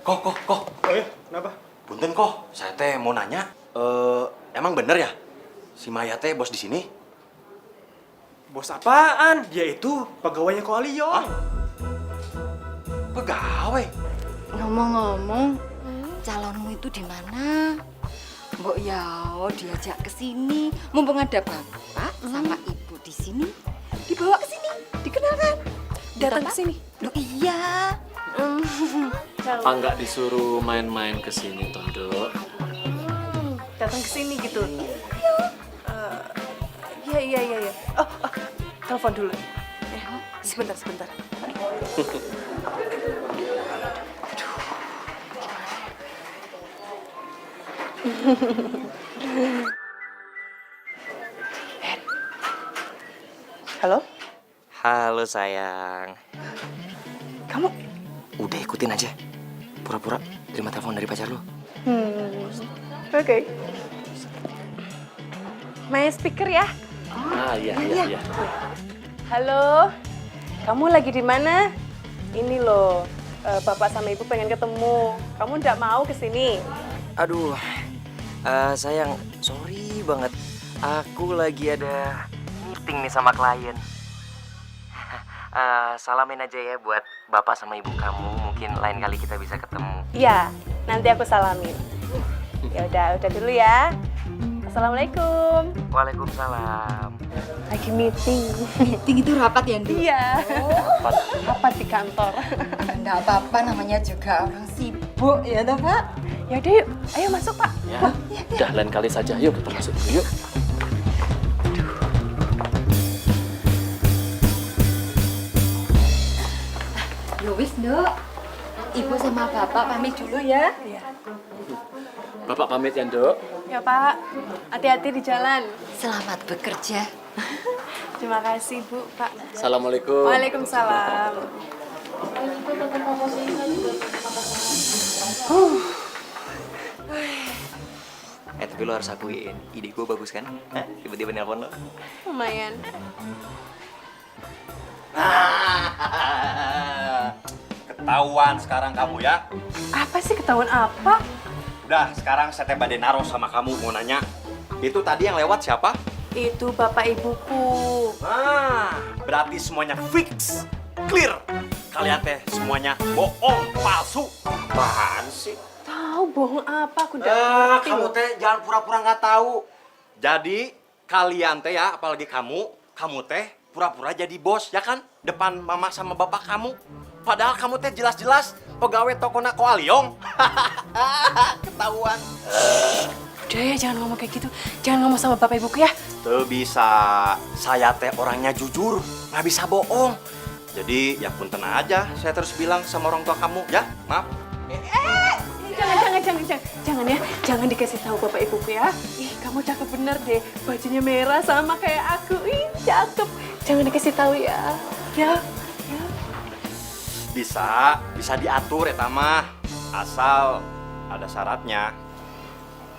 Kok. Oh ya, kenapa? Punten kok, saya teh mau nanya. Emang bener ya? Si Maya teh bos di sini? Bos apaan? Dia itu pegawainya Ko Aliyong. Pegawai? Ngomong-ngomong, calonmu itu di mana? Mbok ya, diajak ke sini. Mumpung ada bapak sama ibu di sini, dibawa ke sini, dikenalkan. Datang ke sini. Loh iya. Apa nggak disuruh main-main ke sini, Tondo? Datang ke sini gitu. Iya. Oh, telepon dulu. Sebentar. Halo? Halo sayang. Kamu? Udah ikutin aja. Pura-pura terima telepon dari pacar lu. Oke. Main speaker ya. Iya. Halo. Kamu lagi di mana? Ini loh, Bapak sama Ibu pengen ketemu. Kamu nggak mau ke sini? Aduh, sayang, sorry banget. Aku lagi ada meeting nih sama klien. Salamin aja ya buat bapak sama ibu kamu. Mungkin lain kali kita bisa ketemu. Iya, nanti aku salamin. Ya udah dulu ya. Assalamualaikum. Waalaikumsalam. Lagi meeting. Meeting itu rapat ya, Ndu? Iya. Rapat di kantor. Enggak apa-apa, namanya juga orang sibuk ya, toh, Pak? Ya udah yuk, ayo masuk Pak. Ya, udah lain kali saja. Yuk kita masuk dulu yuk. Wis, Nduk. Ibu sama Bapak pamit dulu ya. Bapak pamit ya, Nduk. Ya Pak, hati-hati di jalan. Selamat bekerja. Terima kasih Bu, Pak. Assalamualaikum. Waalaikumsalam. Tapi lo harus akuin, ide gue bagus kan? Hah? Tiba-tiba nelpon lo. Lumayan. Ketahuan sekarang kamu ya. Apa sih ketahuan apa? Udah, sekarang saya teh bade naro sama kamu mau nanya. Itu tadi yang lewat siapa? Itu bapak ibuku. Berarti semuanya fix, clear. Kalian teh semuanya bohong, palsu. Apaan sih? Tahu bohong apa? Aku udah ngerti Kamu loh. teh jangan pura-pura nggak tahu. Jadi kalian teh ya, apalagi kamu teh pura-pura jadi bos ya kan? Depan mama sama bapak kamu. Padahal kamu teh jelas-jelas pegawai toko Ko Aliyong. Ketahuan. Udah ya, jangan ngomong kayak gitu. Jangan ngomong sama bapak ibuku ya. Tuh bisa. Saya teh orangnya jujur, nggak bisa bohong. Jadi ya punten aja, saya terus bilang sama orang tua kamu ya, maaf. Jangan ya. Jangan dikasih tahu bapak ibuku ya. Ih, kamu cakep bener deh. Bajunya merah sama kayak aku. Ih, cakep. Jangan dikasih tahu ya. Ya. Bisa diatur ya mah. Asal ada syaratnya.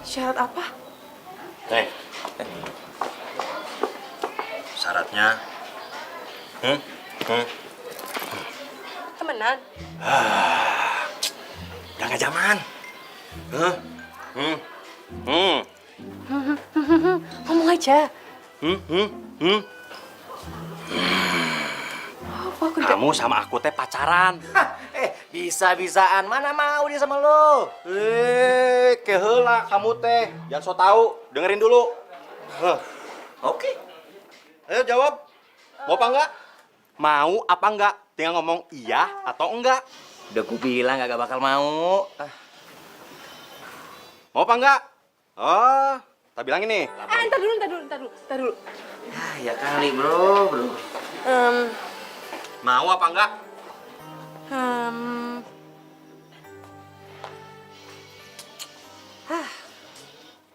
Syarat apa? Syaratnya. Temenan. Jangan zaman. Ngomong aja. Kamu sama aku teh pacaran. Bisa-bisaan, mana mau dia sama lo? Keheula kamu teh. Jangan so tahu, dengerin dulu. Oke. Ayo jawab. Mau apa enggak? Mau apa enggak? Tinggal ngomong iya atau enggak. Udah ku bilang gak bakal mau. Mau apa enggak? Oh, tak bilang ini. Entar dulu. Ya kali bro. Mau apa enggak?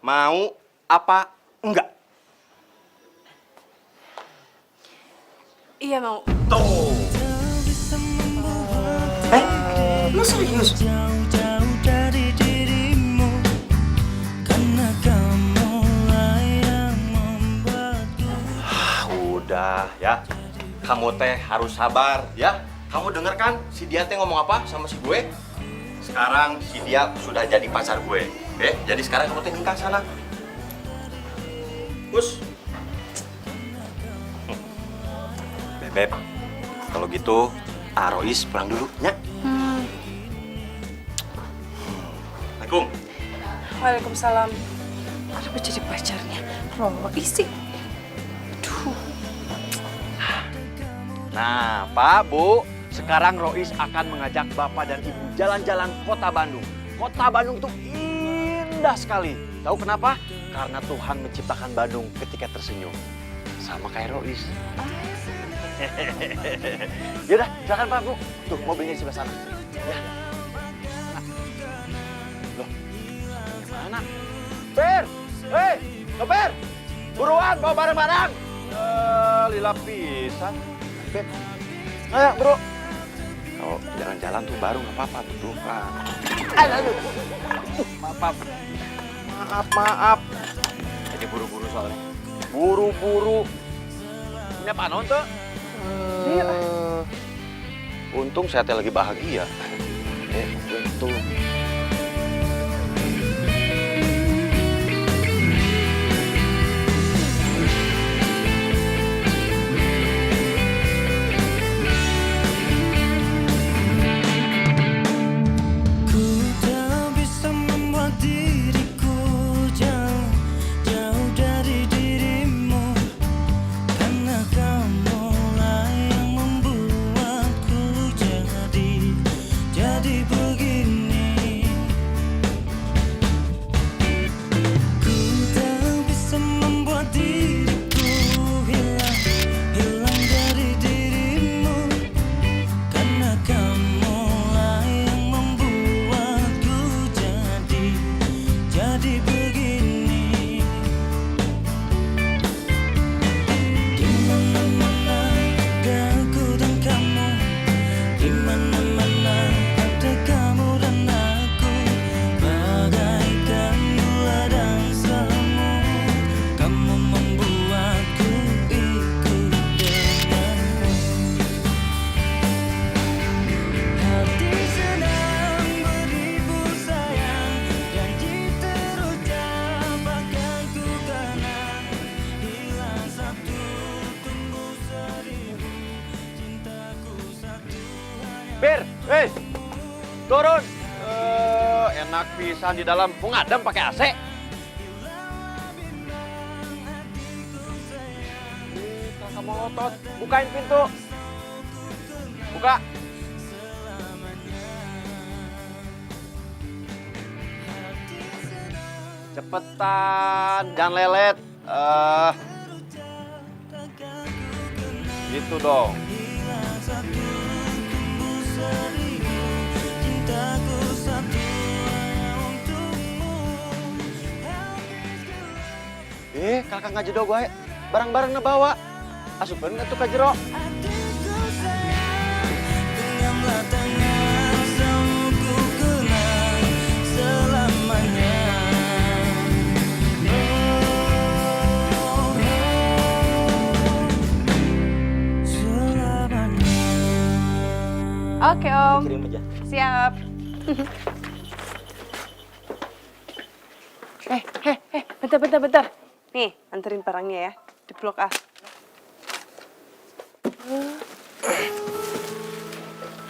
Mau apa enggak? Iya mau. Tuh. Lu serius? kamu teh harus sabar ya. Kamu denger kan si dia teh ngomong apa sama si gue? Sekarang si dia sudah jadi pacar gue. Jadi sekarang kamu teh nikah sana. Bus. Beb, kalau gitu Arois pulang dulu, ya. Assalamualaikum. Waalaikumsalam. Kenapa jadi pacarnya Rois sih? Nah, Pak, Bu, sekarang Rois akan mengajak Bapak dan Ibu jalan-jalan kota Bandung. Kota Bandung tuh indah sekali. Tahu kenapa? Karena Tuhan menciptakan Bandung ketika tersenyum. Sama kayak Rois. Yaudah, silakan Pak, Bu. Tuh, mobilnya di sebelah sana. Ya. Loh, gimana? Per! Hei, Per! Buruan, bawa barang-barang! Lila pisan. Beb, ayo bro. Kalau jalan-jalan tuh baru nggak apa-apa tuh kan. Maaf. Ini buru-buru soalnya. Buru-buru. Ini apa nonton? Untung saya teh lagi bahagia. Untung. Bir, turun. Enak pisan di dalam. Mau ngadem pakai AC. Kakak melotot. Bukain pintu. Buka. Cepetan, jangan lelet. Gitu dong. Kakak nggak jedog gue. Barang-barang ngebawa. Asupan nggak tuh ka jero. Oke, Om. Kirim aja. Siap. Bentar. Nih, anterin barangnya ya, di Blok A.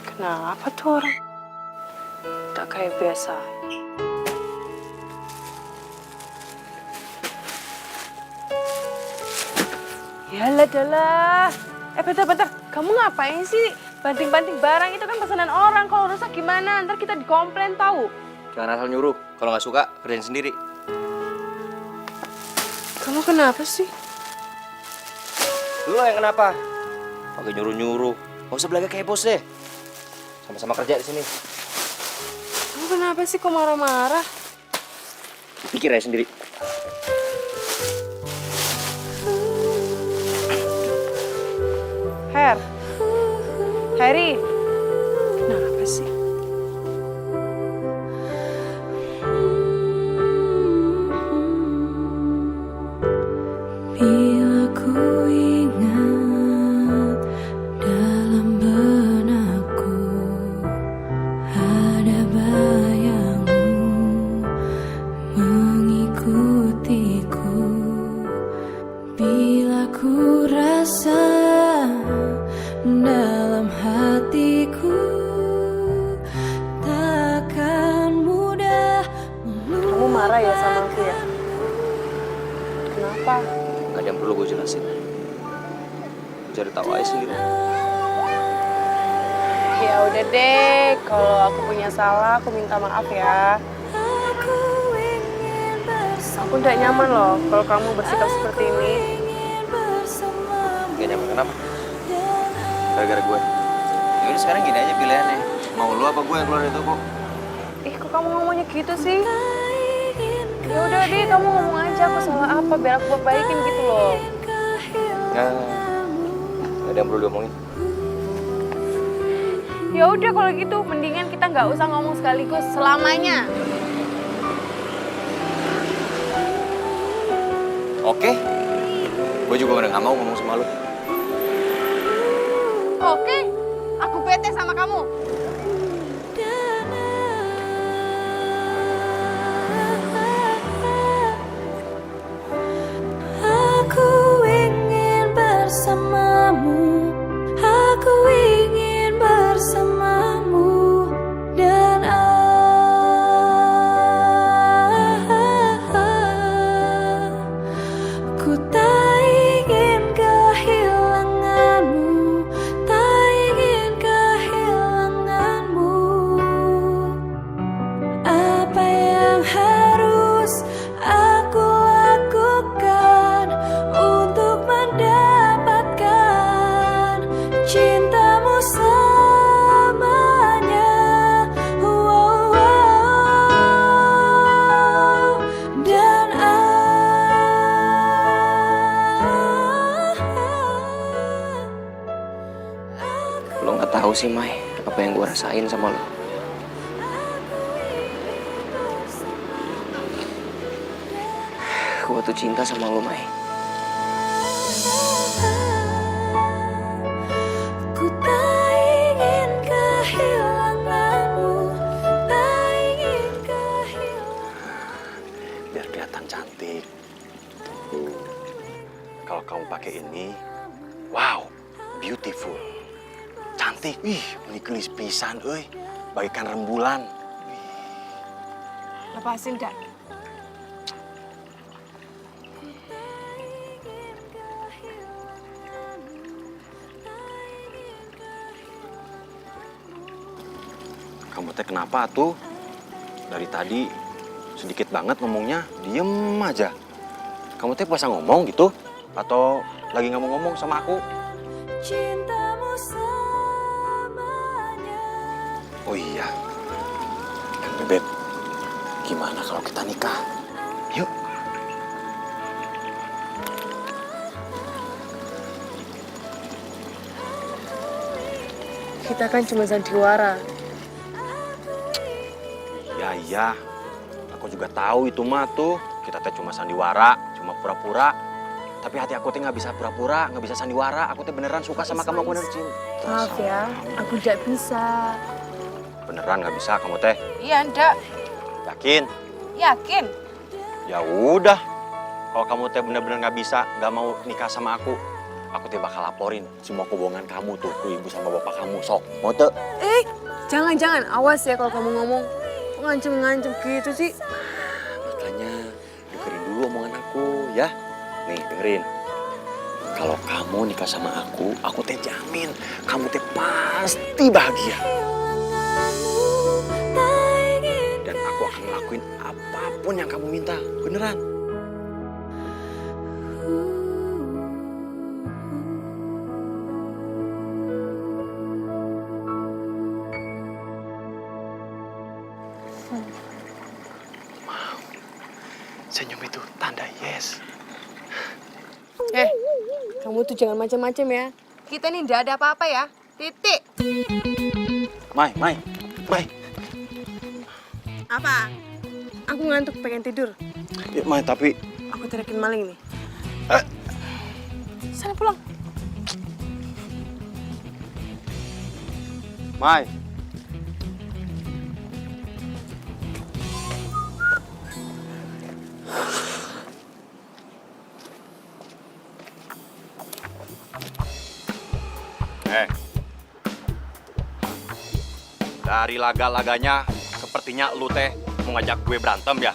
Kenapa tuh orang? Tak kayak biasa. Yalah, dalah. Bentar. Kamu ngapain sih? Banting-banting barang itu kan pesanan orang. Kalau rusak gimana? Ntar kita dikomplain tahu. Jangan asal nyuruh. Kalau nggak suka, kerjain sendiri. Kamu kenapa sih? Lu yang kenapa? Pakai nyuruh-nyuruh. Gak usah belaga kayak bos deh. Sama-sama kerja di sini. Kamu kenapa sih kok marah-marah? Pikir aja sendiri. Harry, kenapa sih? Bila ku ingat Gak ada yang perlu gue jelasin. Cari tahu aja sendiri. Ya udah deh, kalau aku punya salah aku minta maaf ya. Aku tidak nyaman loh kalau kamu bersikap seperti ini. Gak nyaman kenapa? Gara-gara gue. Ya udah sekarang gini aja pilihannya. Mau lu apa gue yang keluar dari toko? Ih, kok kamu ngomongnya gitu sih? Ya udah deh, kamu ngomong aja aku salah apa biar aku baikin gitu loh. Gak ada yang perlu diomongin. Ya udah kalau gitu, mendingan kita nggak usah ngomong sekaligus selamanya. Oke. Gue juga udah gak mau ngomong sama lu. Oke, aku bete sama kamu. Aku ingin bersamamu, aku ingin bersamamu, dan aku tak ingin kehilanganmu, tak ingin kehilanganmu. Apa yang harus aku lakukan untuk mendapatkan cintamu selamanya? Wow, wow. Dan Lo gak tahu sih, Mai, apa yang gue rasain sama lo. Gue tuh cinta sama lo, Mai. aku tak ingin kehilanganmu, tak ingin kehilanganmu. Biar kelihatan cantik. Kalau kamu pakai ini, wow, beautiful. Cantik, menikelis pisan, bagaikan rembulan. Lepasin, Dak. Kamu teh kenapa tuh? Dari tadi sedikit banget ngomongnya, diem aja. Kamu teh puasa ngomong gitu? Atau lagi nggak mau ngomong sama aku? Cintamu selamanya. Oh iya, Beb, gimana kalau kita nikah? Yuk. Kita kan cuma sandiwara. Iya, aku juga tahu itu mah tuh. Kita teh cuma sandiwara, cuma pura-pura. Tapi hati aku teh nggak bisa pura-pura, nggak bisa sandiwara. Aku teh beneran suka sama kamu, aku bener cinta. Maaf ya, aku tidak bisa. Beneran nggak bisa kamu teh? Iya, ndak. Yakin? Yakin. Ya udah. Kalau kamu teh bener-bener nggak bisa, nggak mau nikah sama aku teh bakal laporin semua kebohongan kamu tuh ke ibu sama bapak kamu. Sok, mau teh? Jangan, awas ya kalau kamu ngomong. Kok ngancem-ngancem gitu sih? Makanya dengerin dulu omongan aku ya. Nih dengerin. Kalau kamu nikah sama aku teh jamin kamu teh pasti bahagia. Dan aku akan ngelakuin apapun yang kamu minta, beneran. Senyum itu tanda yes. Kamu tuh jangan macam-macam ya. Kita nih ndak ada apa-apa ya. Titik. Mai. Apa? Aku ngantuk pengen tidur. Ya, Mai, tapi Aku teriakin maling nih. Sana pulang. Mai. Dari laga-laganya, sepertinya lu teh mau ngajak gue berantem ya.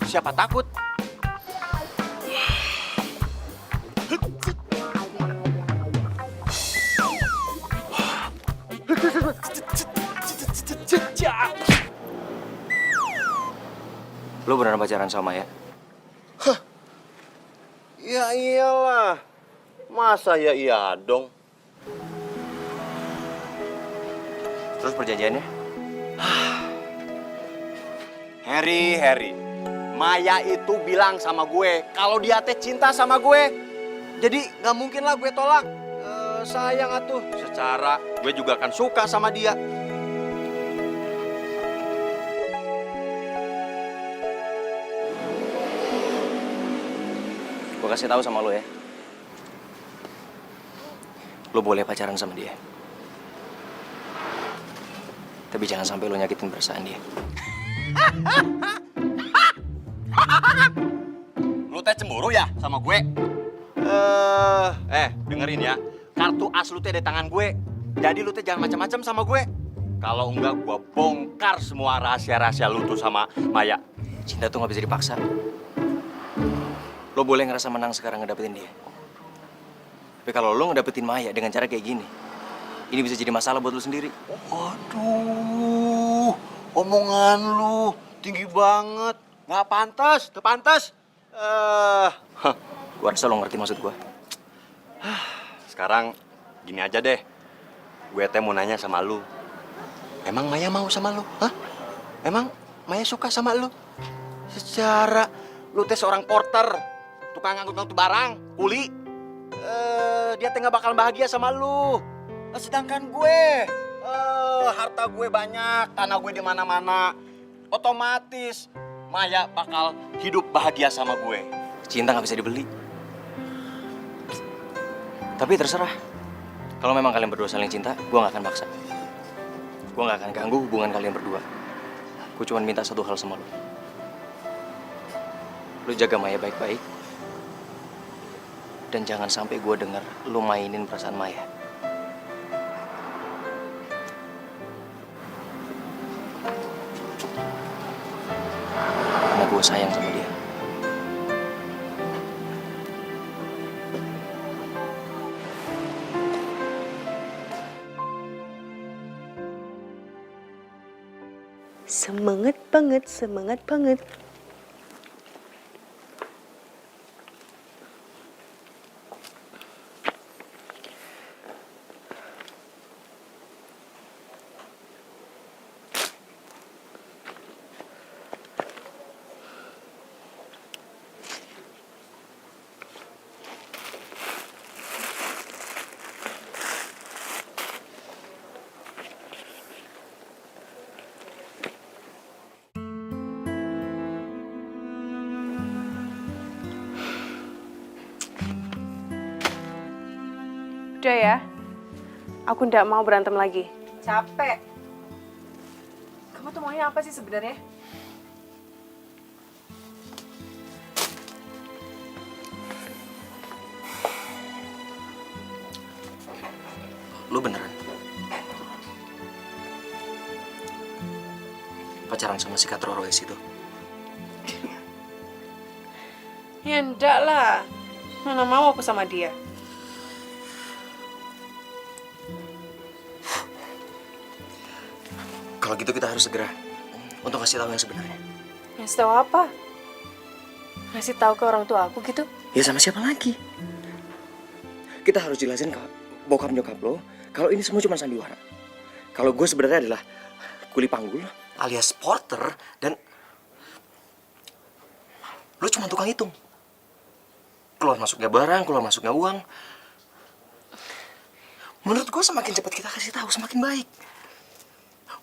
Siapa takut? Lu beneran pacaran sama Maya? Ya iyalah. Masa ya iya dong? Terus perjanjiannya? Harry. Maya itu bilang sama gue kalau dia teh cinta sama gue. Jadi nggak mungkin lah gue tolak. Sayang atuh. Secara gue juga akan suka sama dia. Gue kasih tahu sama lo ya. Lo boleh pacaran sama dia. Tapi jangan sampai lo nyakitin perasaan dia. Lu teh cemburu ya sama gue? Dengerin ya. Kartu as lu teh di tangan gue. Jadi lu teh jangan macam-macam sama gue. Kalau enggak gue bongkar semua rahasia-rahasia lu tuh sama Maya. Cinta tuh nggak bisa dipaksa. Lo boleh ngerasa menang sekarang ngedapetin dia. Tapi kalau lo ngedapetin Maya dengan cara kayak gini, ini bisa jadi masalah buat lo sendiri. Waduh, omongan lu tinggi banget. Nggak pantas, terpantas. Gua rasa lo ngerti maksud gua. Sekarang gini aja deh. Gue teh mau nanya sama lu. Emang Maya mau sama lu? Hah? Emang Maya suka sama lu? Secara lu teh seorang porter, tukang ngangkut barang, kuli. Dia teh nggak bakal bahagia sama lu. Sedangkan gue, harta gue banyak, tanah gue di mana-mana. Otomatis Maya bakal hidup bahagia sama gue. Cinta nggak bisa dibeli. Tapi terserah. Kalau memang kalian berdua saling cinta, gua nggak akan maksa. Gua nggak akan ganggu hubungan kalian berdua. Gue cuma minta satu hal sama lo. Lo jaga Maya baik-baik. Dan jangan sampai gue dengar lo mainin perasaan Maya. Karena gue sayang sama dia. Semangat banget, semangat banget. Udah ya, aku ndak mau berantem lagi. Capek. Kamu tuh maunya apa sih sebenarnya? Lu beneran pacaran sama si Katro Royce itu? Ya enggak lah. Mana mau aku sama dia. Kalau gitu kita harus segera untuk ngasih tahu yang sebenarnya. Ngasih tahu apa? Ngasih tahu ke orang tua aku gitu? Ya sama siapa lagi? Kita harus jelasin ke bokap nyokap lo kalau ini semua cuma sandiwara. Kalau gue sebenarnya adalah kuli panggul alias porter dan lo cuma tukang hitung. Keluar masuknya barang, keluar masuknya uang. Menurut gue semakin cepat kita kasih tahu semakin baik.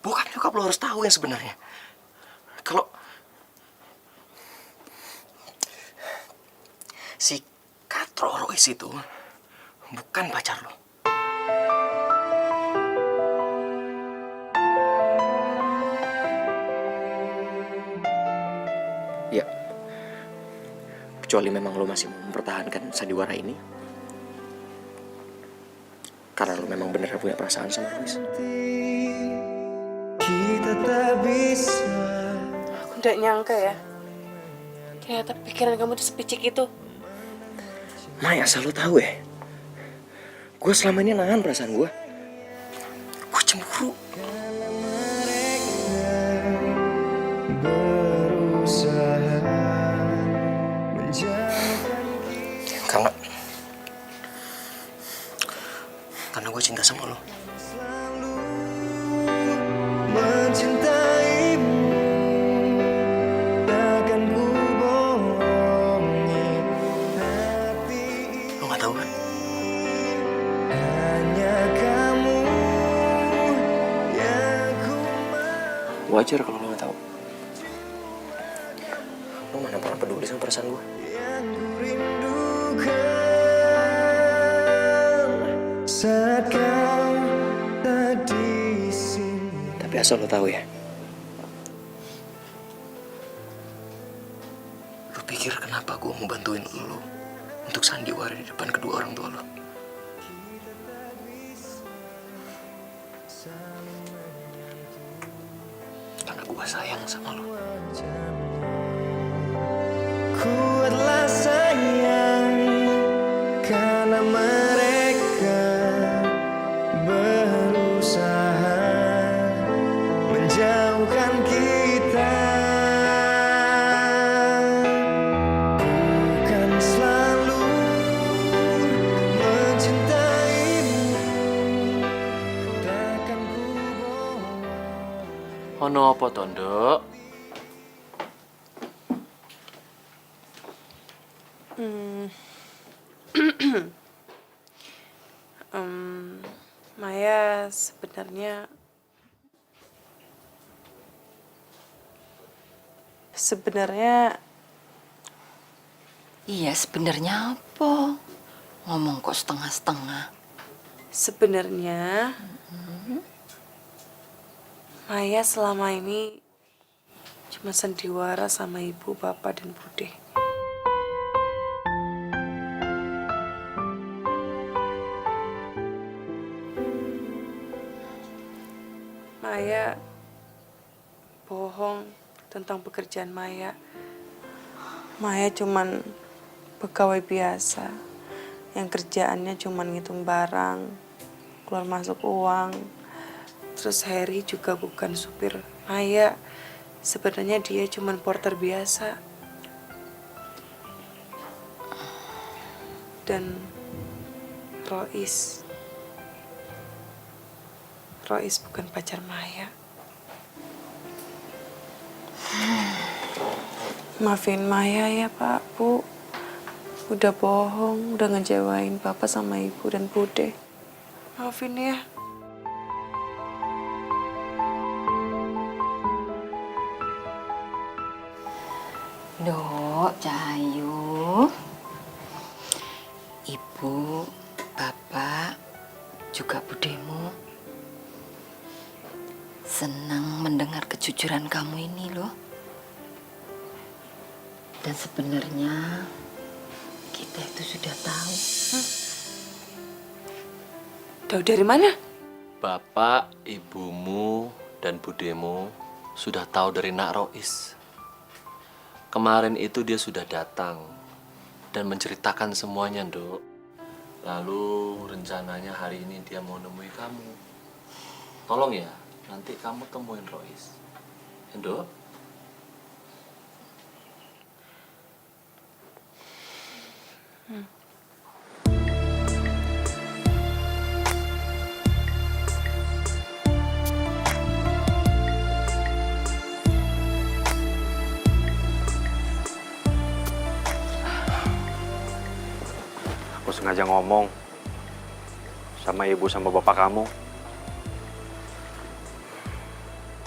Bokap nyokap lo harus tahu yang sebenarnya. Kalau si Katro Royce itu bukan pacar lo. Ya, kecuali memang lo masih mempertahankan sandiwara ini. Karena lo memang beneran punya perasaan sama Royce. Aku nggak nyangka ya. Ternyata pikiran kamu tuh sepicik itu. Maya, asal lo tahu ya. Gue selama ini nahan perasaan gue. Gue cemburu. Berusaha wajar kalau lo nggak tahu. Lo mana pernah peduli sama perasaan gue? Tapi asal lo tahu ya, lo pikir kenapa gue mau bantuin lo untuk sandiwara di depan kedua orang tua lo? Karena gue sayang sama lo. Kuatlah sayang, karena mereka berusaha menjauhkan kita. Bukan selalu mencintaimu, takkan ku bohong. Ono apa to, Nduk? Maya sebenarnya Iya, sebenarnya apa? Ngomong kok setengah-setengah. sebenarnya Maya selama ini cuma sandiwara sama ibu, bapak, dan bude. Maya bohong tentang pekerjaan Maya. Maya cuman pegawai biasa yang kerjaannya cuman ngitung barang, keluar masuk uang. Terus Harry juga bukan supir Maya. Sebenarnya dia cuman porter biasa. Dan Rois bukan pacar Maya. Maafin Maya ya Pak, Bu. Udah bohong, udah ngecewain Bapak sama Ibu dan Bude. Maafin ya. Dok, Cahayu. Ibu, Bapak, juga budemu senang mendengar kejujuran kamu ini loh. Dan sebenarnya kita itu sudah tahu. Tahu dari mana? Bapak, ibumu, dan budemu sudah tahu dari Nak Rois. Kemarin itu dia sudah datang dan menceritakan semuanya, Nduk. Lalu rencananya hari ini dia mau nemui kamu. Tolong ya, nanti kamu temuin Rois. Ya, Nduk? Aku sengaja ngomong sama ibu sama bapak kamu.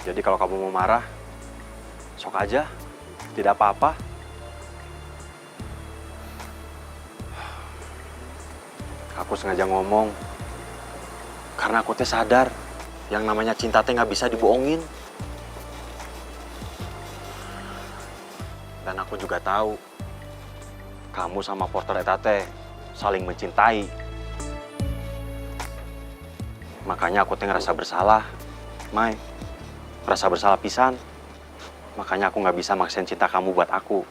Jadi kalau kamu mau marah, sok aja, tidak apa-apa. Aku sengaja ngomong karena aku teh sadar yang namanya cinta teh nggak bisa dibohongin. Dan aku juga tahu kamu sama porter eta teh saling mencintai. Makanya aku teh ngerasa bersalah, Mai. Ngerasa bersalah pisan. Makanya aku nggak bisa maksain cinta kamu buat aku.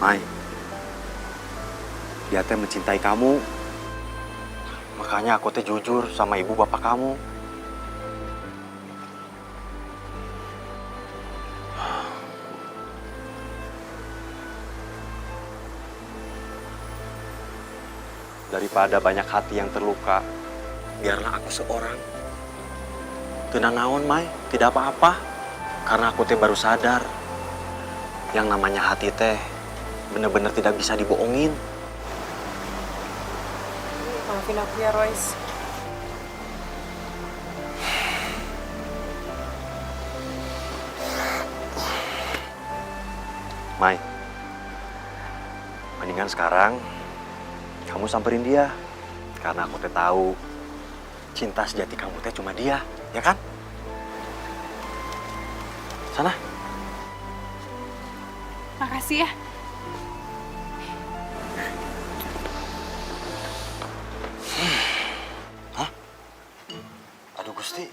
Mai, dia teh mencintai kamu. Makanya aku teh jujur sama ibu bapak kamu. Daripada banyak hati yang terluka, biarlah aku seorang. Tenang naon, Mai, tidak apa-apa. Karena aku teh baru sadar, yang namanya hati teh bener-bener tidak bisa dibohongin. maafin aku ya, Royce. Mai, mendingan sekarang kamu samperin dia. Karena aku teh tahu cinta sejati kamu teh cuma dia, ya kan? Sana. Makasih ya. Hah? Aduh Gusti.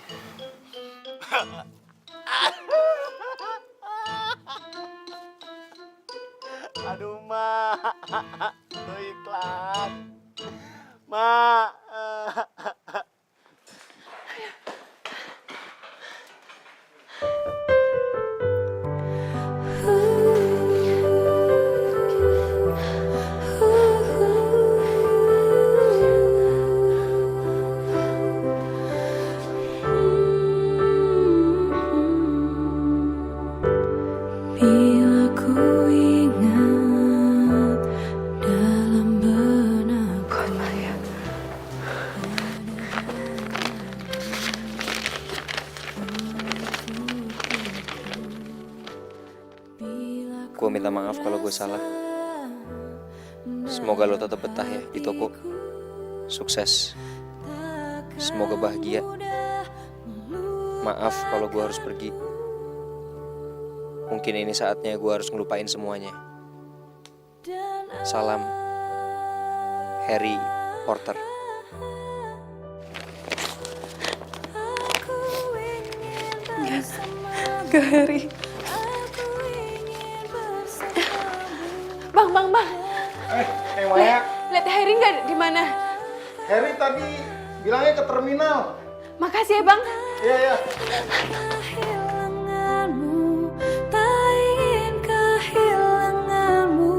Aduh, Ma. Tuh iklan. Ma. Bila ku ingat dalam benakku. Gue minta maaf kalau gue salah. Semoga lo tetap betah ya di toko. Sukses. Semoga bahagia. Maaf kalau gue harus pergi. Mungkin ini saatnya gue harus ngelupain semuanya. Salam, Harry Porter. Gak, Harry. Bang. Maya. Lihat Harry nggak di mana? Harry tadi bilangnya ke terminal. Makasih ya, Bang. Iya, iya. Tak ingin kehilanganmu.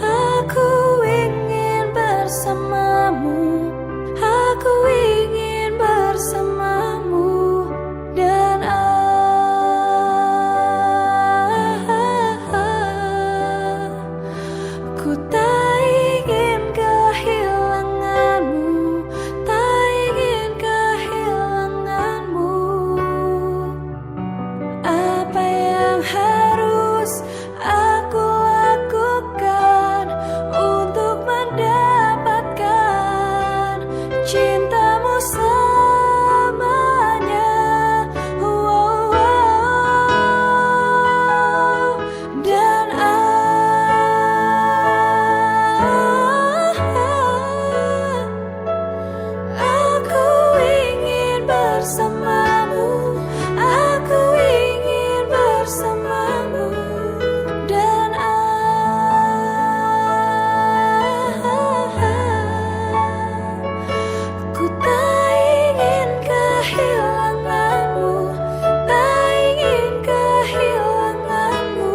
Aku ingin bersamamu, aku ingin bersamamu, dan aku tak ingin kehilanganmu, tak ingin kehilanganmu. Apa yang harus aku lakukan untuk mendapatkan cintamu selamanya? Wow, wow. Dan aku ingin bersamamu, aku ingin bersamamu, dan aku tak ingin kehilanganmu, tak ingin kehilanganmu,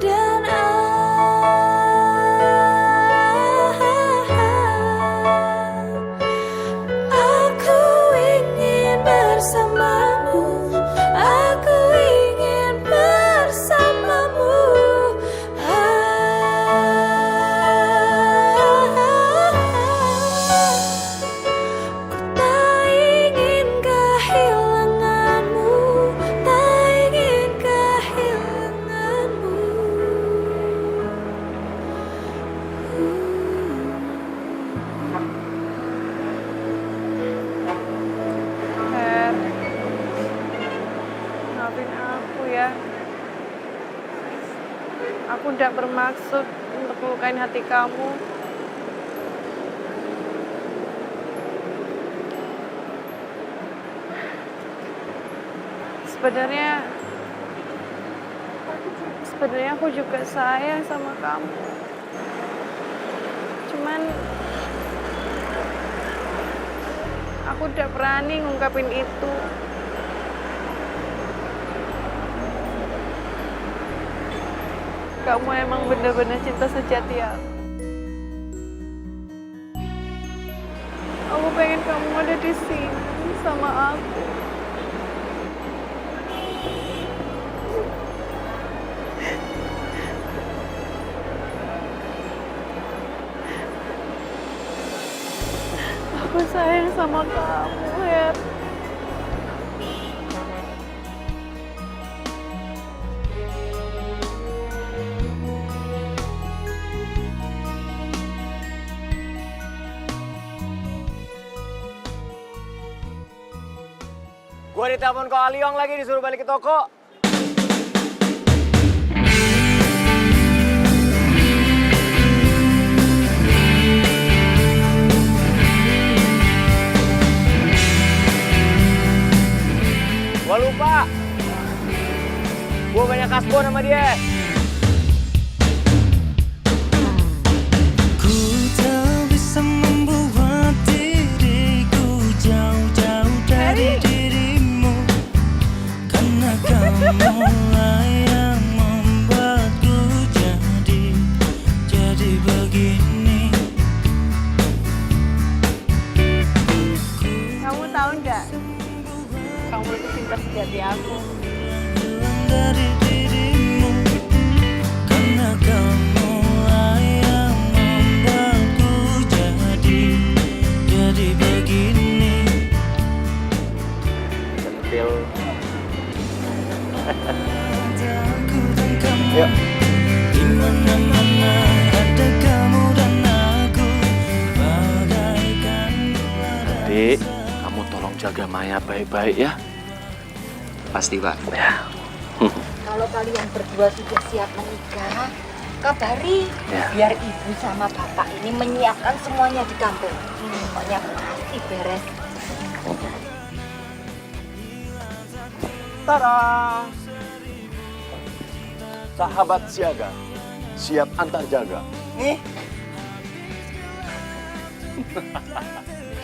dan aku ingin bersamamu, aku ingin bersamamu. Ku tak ingin kehilanganmu, tak ingin kehilanganmu. Her, maafin aku ya. Aku tidak bermaksud untuk melukain hati kamu. Sebenarnya aku juga sayang sama kamu. Cuman aku aku udah berani ngungkapin itu. Kamu emang bener-bener cinta sejati aku. Aku pengen kamu ada di sini sama aku. Aku sayang sama kamu, Her. Gua ditelepon Ko Aliong lagi disuruh balik ke toko. Gua lupa. Gua banyak kasbon sama dia. Ku tak bisa membuat diriku jauh-jauh dari dirimu, karena kamulah yang membuatku jadi begini. Kamu tahu nggak? Kamu itu cinta sejati aku. Dari dirimu, karena kamulah yang membuatku jadi begini. Sentil. Yuk. Di mana-mana ada kamu dan aku, bagaikan Adik, kamu tolong jaga Maya baik-baik ya. Pasti, Pak. Ya. Kalau kalian berdua sudah siap menikah, kabari. Ya. Biar ibu sama bapak ini menyiapkan semuanya di kampung. Pokoknya pasti beres. Tada! Sahabat siaga, siap antar jaga. Nih.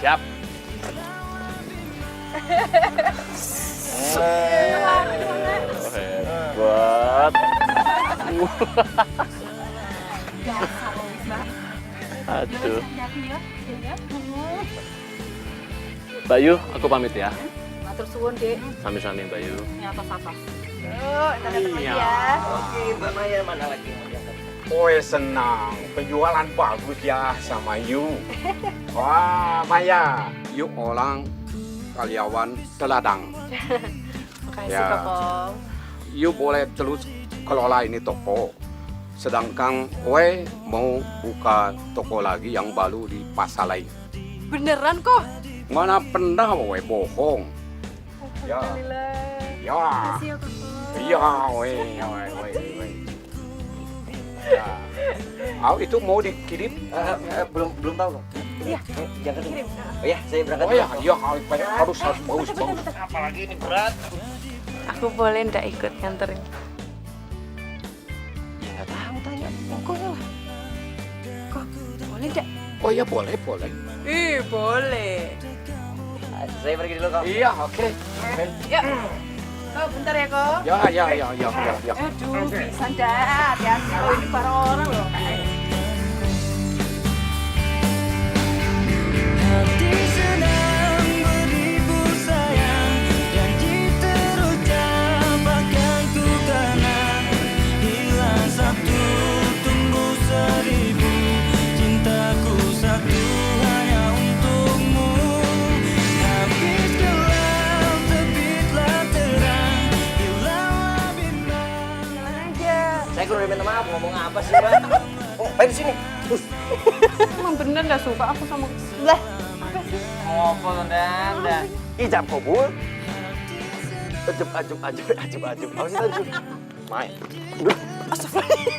Siap. Hebat. Aduh. Mbak Yu, aku pamit ya. Matur suwun, Dek. Sami-sami Mbak Yu. Atas-atas. Yuk, kita ketemu ya. Oke, Mbak Maya mana lagi? Oh senang, penjualan bagus ya sama you. Wah Maya, you orang karyawan teladang. Makasih, Ya. Kokong. You boleh terus kelola ini toko. Sedangkan we mau buka toko lagi yang baru di pasar lain. Beneran kok? Mana pernah we bohong? Ya, Alhamdulillah. ya, Makasih ya, Kokong. iya, we. Ya. Itu mau dikirim? Belum tahu, Kok. Iya. Jangan Kirim. Oh ya, saya berangkat. Oh ya, iya harus bagus. Apalagi ini berat. Aku boleh ndak ikut nganterin? Ya nggak tahu, tanya. Pokoknya lah. Kok boleh ndak? Oh ya boleh. Ih, boleh. Saya pergi dulu, Kok. Iya, oke. Yuk. Oh, bentar ya, Kok. Ya. Aduh, bisa ndak? Hati-hati, oh, ini para orang loh. Hati sedang beribu sayang, janji terucap akan ku kenang. Hilang satu, tumbuh seribu, cintaku satu hanya untukmu. Habis gelap, terbitlah terang, hilanglah bimbang. Jalan aja. Saya udah minta maaf, ngomong apa sih, Mbak? Oh, main di sini. Emang bener nggak suka aku sama... Lah, apa sih? Ngobrol, dan. Ijab kabul. Ajub. Apa sih tadi? Mai. Astagfirullah.